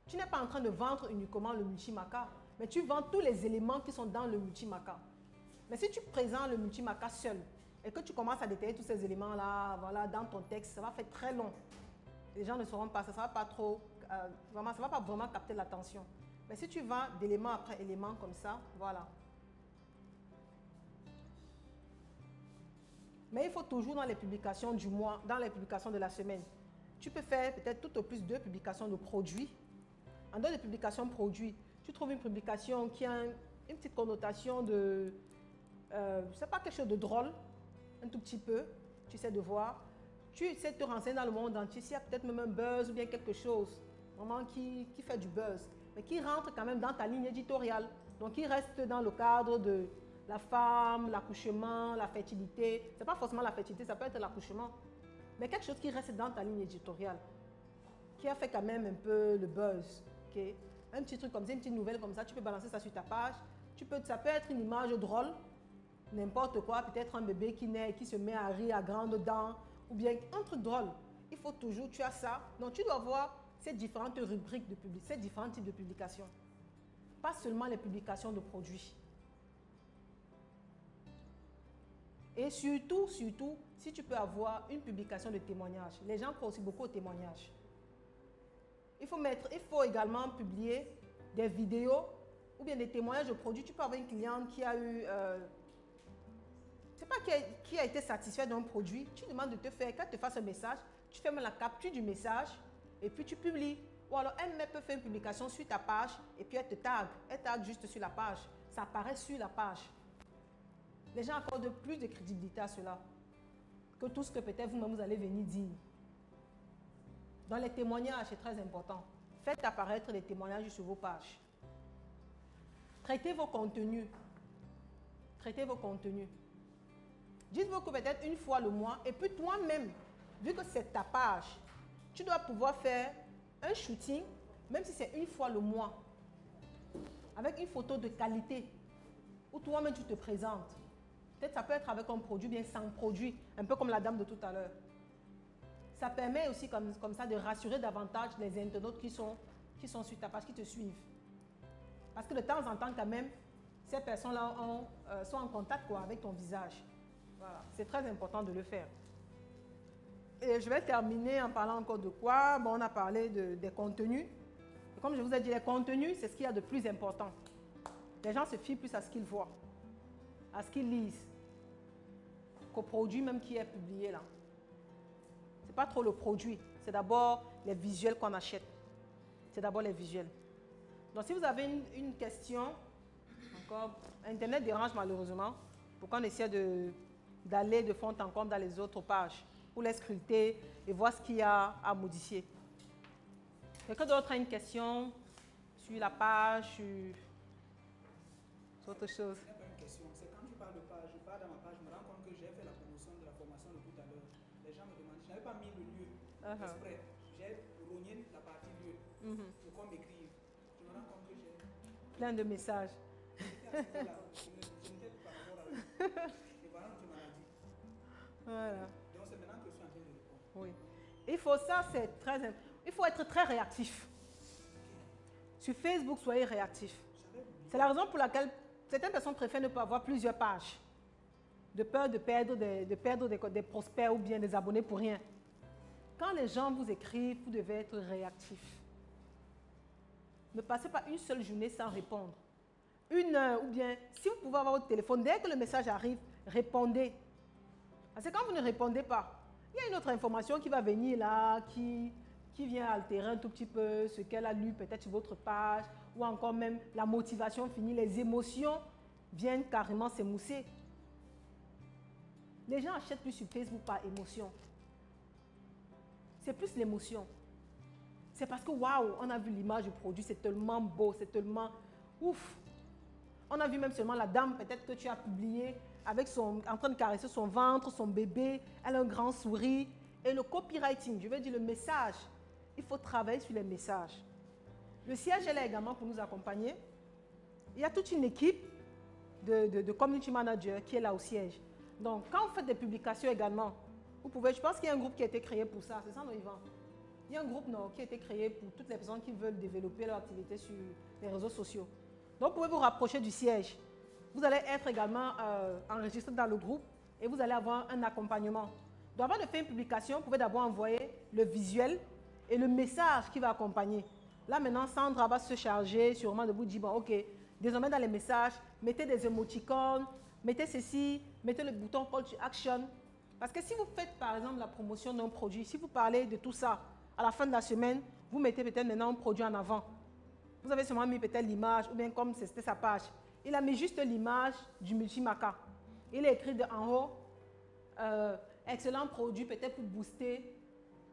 Tu n'es pas en train de vendre uniquement le multi-maca, mais tu vends tous les éléments qui sont dans le multi-maca. Mais si tu présentes le multi-maca seul, et que tu commences à détailler tous ces éléments-là, voilà, dans ton texte, ça va faire très long. Les gens ne sauront pas, ça ne va pas trop vraiment, ça ne va pas vraiment capter l'attention. Mais si tu vas d'élément après élément comme ça, voilà. Mais il faut toujours dans les publications du mois, dans les publications de la semaine. Tu peux faire peut-être tout au plus 2 publications de produits. En dehors des publications produits, tu trouves une publication qui a une petite connotation de, c'est pas quelque chose de drôle, un tout petit peu, tu sais de voir. Tu essaies de te renseigner dans le monde entier, s'il y a peut-être même un buzz ou bien quelque chose, vraiment qui fait du buzz, mais qui rentre quand même dans ta ligne éditoriale. Donc, qui reste dans le cadre de la femme, l'accouchement, la fertilité. Ce n'est pas forcément la fertilité, ça peut être l'accouchement. Mais quelque chose qui reste dans ta ligne éditoriale, qui a fait quand même un peu le buzz. Okay? Un petit truc comme ça, une petite nouvelle comme ça, tu peux balancer ça sur ta page. Ça peut être une image drôle, n'importe quoi, peut-être un bébé qui naît, qui se met à rire à grandes dents, ou bien un truc drôle. Il faut toujours, tu as ça. Donc tu dois voir ces différentes rubriques de publication, ces différents types de publications. Pas seulement les publications de produits. Et surtout, si tu peux avoir une publication de témoignages. Les gens croient aussi beaucoup aux témoignages. Il faut également publier des vidéos ou bien des témoignages de produits. Tu peux avoir une cliente qui a eu, qui a été satisfaite d'un produit. Tu demandes de te faire, qu'elle te fasse un message, tu fais même la capture du message et puis tu publies. Ou alors elle peut faire une publication sur ta page et puis elle te tag. Elle tag juste sur la page. Ça apparaît sur la page. Les gens accordent plus de crédibilité à cela que tout ce que peut-être vous-même vous allez venir dire. Dans les témoignages, c'est très important. Faites apparaître les témoignages sur vos pages. Traitez vos contenus. Traitez vos contenus. Dites-vous que peut-être une fois le mois, et puis toi-même, vu que c'est ta page, tu dois pouvoir faire un shooting, même si c'est une fois le mois, avec une photo de qualité, où toi-même tu te présentes. Peut-être ça peut être avec un produit, bien sans produit, un peu comme la dame de tout à l'heure. Ça permet aussi comme ça de rassurer davantage les internautes qui sont sur ta page, qui te suivent. Parce que de temps en temps, quand même, ces personnes-là sont en contact avec ton visage. Voilà. C'est très important de le faire. Et je vais terminer en parlant encore de quoi. Bon, on a parlé des contenus. Et comme je vous ai dit, les contenus, c'est ce qu'il y a de plus important. Les gens se fient plus à ce qu'ils voient, à ce qu'ils lisent, qu'au produit même qui est publié là. Ce n'est pas trop le produit, c'est d'abord les visuels qu'on achète. C'est d'abord les visuels. Donc si vous avez une question, encore, Internet dérange malheureusement, pour qu'on essaie d'aller de fond en comble dans les autres pages, pour les scruter et voir ce qu'il y a à modifier. Quelqu'un d'autre a une question sur la page, sur autre chose? Ce n'est pas une question, c'est quand tu parles de page, je parle dans ma page, je me rends compte que j'ai fait la promotion de la formation de tout à l'heure. Les gens me demandent, je n'avais pas mis le lieu exprès, j'ai rogné la partie lieu pour qu'on m'écrive. Je me rends compte que j'ai plein de messages. Je n'étais pas d'accord avec et voilà, tu m'as dit. Voilà. Donc c'est maintenant que je suis en train de répondre. Oui. Il faut être très réactif. Sur Facebook, soyez réactif. C'est la raison pour laquelle certaines personnes préfèrent ne pas avoir plusieurs pages, de peur de perdre des prospects ou bien des abonnés pour rien. Quand les gens vous écrivent, vous devez être réactif. Ne passez pas une seule journée sans répondre. Une heure ou bien, si vous pouvez avoir votre téléphone, dès que le message arrive, répondez. Parce que quand vous ne répondez pas, il y a une autre information qui va venir là, qui vient altérer un tout petit peu ce qu'elle a lu peut-être sur votre page, ou encore même la motivation finit, les émotions viennent carrément s'émousser. Les gens achètent plus sur Facebook par émotion. C'est plus l'émotion. C'est parce que waouh, on a vu l'image du produit, c'est tellement beau, c'est tellement ouf. On a vu même seulement la dame peut-être que tu as publié avec en train de caresser son ventre, son bébé, elle a un grand sourire. Et le copywriting, je veux dire le message, il faut travailler sur les messages. Le siège est là également pour nous accompagner. Il y a toute une équipe de community managers qui est là au siège. Donc, quand vous faites des publications également, vous pouvez, je pense qu'il y a un groupe qui a été créé pour ça, c'est ça, non, Yvan? Il y a un groupe qui a été créé pour toutes les personnes qui veulent développer leur activité sur les réseaux sociaux. Donc, vous pouvez vous rapprocher du siège. Vous allez être également enregistré dans le groupe et vous allez avoir un accompagnement. Donc, avant de faire une publication, vous pouvez d'abord envoyer le visuel et le message qui va accompagner. Là, maintenant, Sandra va se charger sûrement de vous dire, bon, ok, désormais dans les messages, mettez des émoticônes, mettez ceci, mettez le bouton Call to Action. Parce que si vous faites, par exemple, la promotion d'un produit, si vous parlez de tout ça, à la fin de la semaine, vous mettez peut-être maintenant un produit en avant. Vous avez sûrement mis peut-être l'image, ou bien comme c'était sa page. Il a mis juste l'image du multimaca. Il a écrit en haut, excellent produit peut-être pour booster,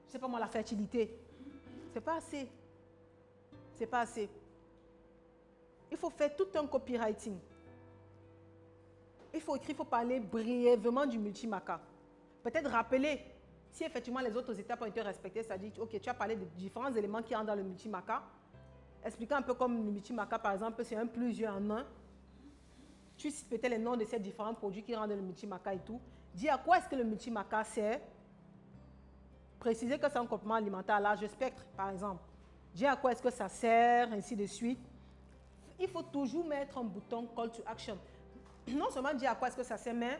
je ne sais pas moi, la fertilité. Ce n'est pas assez. C'est pas assez. Il faut faire tout un copywriting. Il faut écrire, il faut parler brièvement du multimaca. Peut-être rappeler, si effectivement les autres étapes ont été respectées, ça dit, ok, tu as parlé de différents éléments qui rentrent dans le multimaca. Expliquant un peu comme le multimaca, par exemple, c'est un plusieurs en un. Tu cites peut-être les noms de ces différents produits qui rentrent dans le multimaca et tout. Dis à quoi est-ce que le multimaca sert. Préciser que c'est un complément alimentaire à large spectre, par exemple. Dis à quoi est-ce que ça sert, ainsi de suite. Il faut toujours mettre un bouton Call to Action. Non seulement dire à quoi est-ce que ça sert, mais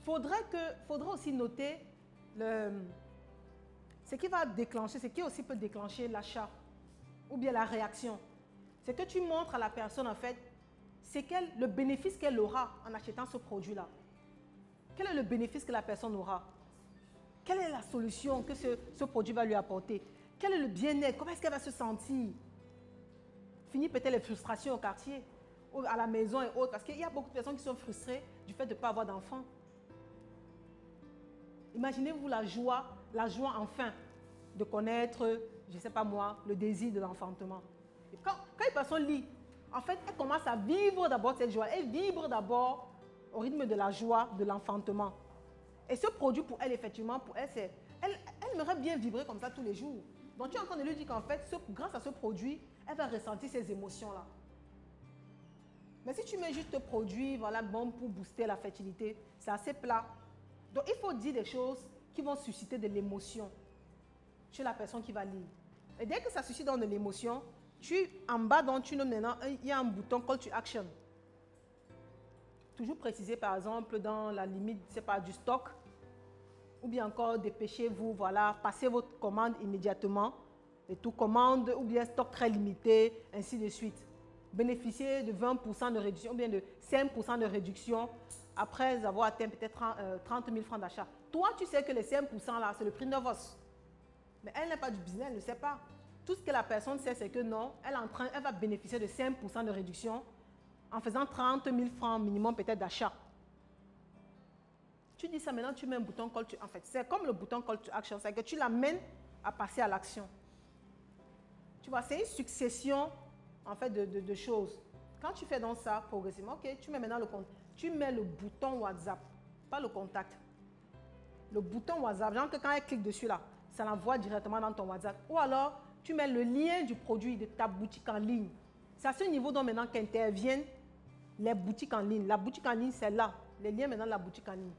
faudrait aussi noter ce qui va déclencher, ce qui aussi peut déclencher l'achat ou bien la réaction. C'est que tu montres à la personne, en fait, c'est le bénéfice qu'elle aura en achetant ce produit-là. Quel est le bénéfice que la personne aura? Quelle est la solution que ce produit va lui apporter? Quel est le bien-être? Comment est-ce qu'elle va se sentir? Fini peut-être les frustrations au quartier, ou à la maison et autres, parce qu'il y a beaucoup de personnes qui sont frustrées du fait de ne pas avoir d'enfants. Imaginez-vous la joie enfin de connaître, je ne sais pas moi, le désir de l'enfantement. Quand une personne lit, en fait, elle commence à vivre d'abord cette joie. Elle vibre d'abord au rythme de la joie de l'enfantement. Et ce produit, pour elle, effectivement, pour elle, elle aimerait bien vibrer comme ça tous les jours. Donc, tu es en train de lui dire qu'en fait, grâce à ce produit, elle va ressentir ces émotions-là. Mais si tu mets juste le produit, voilà, bon, pour booster la fertilité, c'est assez plat. Donc, il faut dire des choses qui vont susciter de l'émotion chez la personne qui va lire. Et dès que ça suscite de l'émotion, en bas, donc, tu nommes maintenant, il y a un bouton Call to Action. Toujours préciser, par exemple, dans la limite, c'est pas du stock, ou bien encore dépêchez-vous, voilà, passez votre commande immédiatement, et tout commande, ou bien stock très limité, ainsi de suite. Bénéficiez de 20% de réduction, ou bien de 5% de réduction, après avoir atteint peut-être 30 000 francs d'achat. Toi, tu sais que les 5% là, c'est le prix de Novos. Mais elle n'est pas du business, elle ne sait pas. Tout ce que la personne sait, c'est que non, elle va bénéficier de 5% de réduction en faisant 30 000 francs minimum peut-être d'achat. Tu dis ça maintenant, tu mets un bouton Call to Action. En fait, c'est comme le bouton Call to Action, c'est que tu l'amènes à passer à l'action. Tu vois, c'est une succession en fait de choses. Quand tu fais donc ça progressivement, ok, tu mets maintenant tu mets le bouton WhatsApp, pas le contact. Le bouton WhatsApp, genre que quand elle clique dessus là, ça l'envoie directement dans ton WhatsApp. Ou alors, tu mets le lien du produit de ta boutique en ligne. C'est à ce niveau donc maintenant qu'interviennent les boutiques en ligne. La boutique en ligne, c'est là. Les liens maintenant de la boutique en ligne.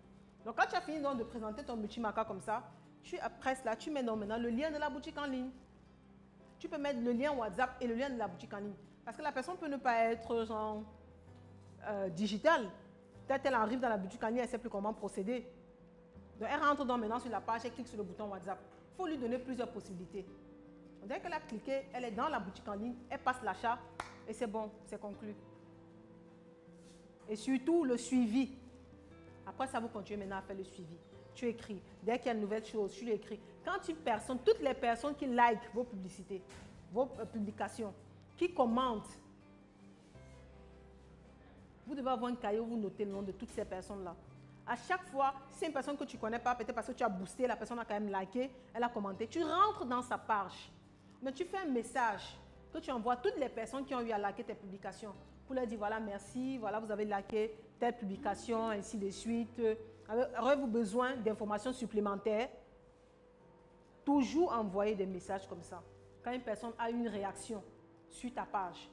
Donc, quand tu as fini donc de présenter ton multimaca comme ça, tu presses là, tu mets donc maintenant le lien de la boutique en ligne. Tu peux mettre le lien WhatsApp et le lien de la boutique en ligne. Parce que la personne peut ne pas être genre digitale. Peut-être qu'elle arrive dans la boutique en ligne, elle ne sait plus comment procéder. Donc, elle rentre donc maintenant sur la page, elle clique sur le bouton WhatsApp. Il faut lui donner plusieurs possibilités. Donc, dès qu'elle a cliqué, elle est dans la boutique en ligne, elle passe l'achat et c'est bon, c'est conclu. Et surtout, le suivi. Après ça, vous continuez maintenant à faire le suivi. Tu écris. Dès qu'il y a une nouvelle chose, tu l'écris. Quand toutes les personnes qui likent vos publicités, vos publications, qui commentent, vous devez avoir un cahier où vous notez le nom de toutes ces personnes-là. À chaque fois, si c'est une personne que tu ne connais pas, peut-être parce que tu as boosté, la personne a quand même liké, elle a commenté, tu rentres dans sa page. Mais tu fais un message que tu envoies à toutes les personnes qui ont eu à liker tes publications. Pour leur dire, voilà, merci, voilà, vous avez liké telle publication, ainsi de suite. Aurez-vous besoin d'informations supplémentaires? Toujours envoyer des messages comme ça. Quand une personne a une réaction sur ta page.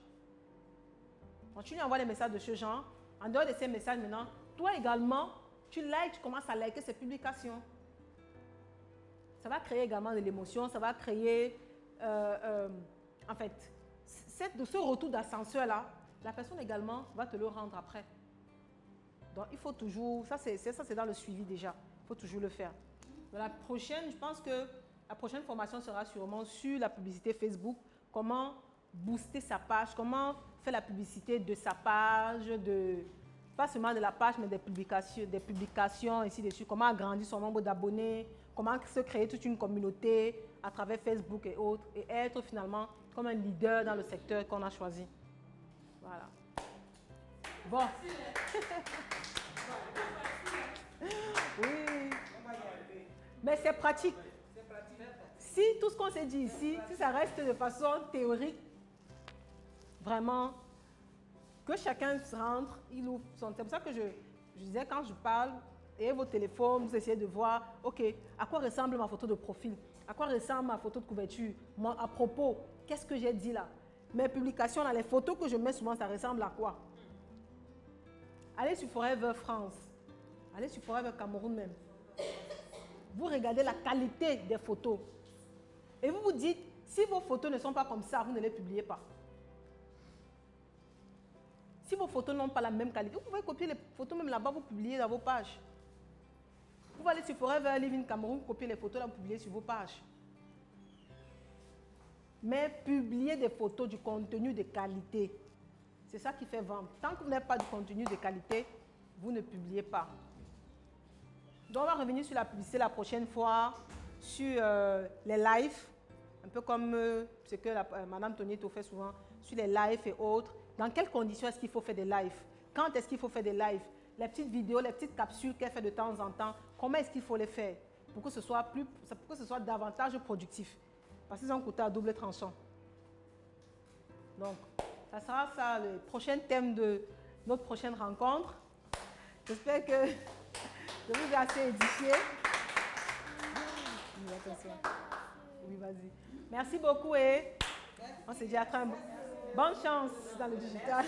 Donc, tu lui envoies des messages de ce genre. En dehors de ces messages maintenant, toi également, tu commences à liker ces publications. Ça va créer également de l'émotion, ça va créer, en fait, ce retour d'ascenseur-là, la personne également va te le rendre après. Donc, il faut toujours, ça c'est dans le suivi déjà, il faut toujours le faire. Dans la prochaine, je pense que La prochaine formation sera sûrement sur la publicité Facebook, comment booster sa page, comment faire la publicité de sa page, pas seulement de la page, mais des publications, ainsi de suite, comment agrandir son nombre d'abonnés, comment se créer toute une communauté à travers Facebook et autres, et être finalement comme un leader dans le secteur qu'on a choisi. Voilà. Bon. Oui. Mais c'est pratique. Si tout ce qu'on s'est dit ici, si ça reste de façon théorique, vraiment, que chacun se rentre, il ouvre son... C'est pour ça que je disais, quand je parle, et vos téléphones, vous essayez de voir, OK, à quoi ressemble ma photo de profil? À quoi ressemble ma photo de couverture? Moi, à propos, qu'est-ce que j'ai dit là? Mes publications, là, les photos que je mets souvent, ça ressemble à quoi? Allez sur Forever France. Allez sur Forever Cameroun même. Vous regardez la qualité des photos. Et vous vous dites, si vos photos ne sont pas comme ça, vous ne les publiez pas. Si vos photos n'ont pas la même qualité, vous pouvez copier les photos même là-bas, vous publiez dans vos pages. Vous pouvez aller sur Forever Living Cameroun, copier les photos là, vous publiez sur vos pages. Mais publiez des photos, du contenu de qualité. C'est ça qui fait vendre. Tant que vous n'avez pas de contenu de qualité, vous ne publiez pas. Donc, on va revenir sur la publicité la prochaine fois, sur les lives, un peu comme ce que Madame Tonito fait souvent, sur les lives et autres. Dans quelles conditions est-ce qu'il faut faire des lives? Quand est-ce qu'il faut faire des lives? Les petites vidéos, les petites capsules qu'elle fait de temps en temps, comment est-ce qu'il faut les faire pour que ce soit davantage productif? Parce qu'ils ont un côté à double tranchant. Donc, ça sera ça le prochain thème de notre prochaine rencontre. J'espère que je vous ai assez édifié. Oui, vas-y. Merci beaucoup et on se dit à très bonne chance dans le digital.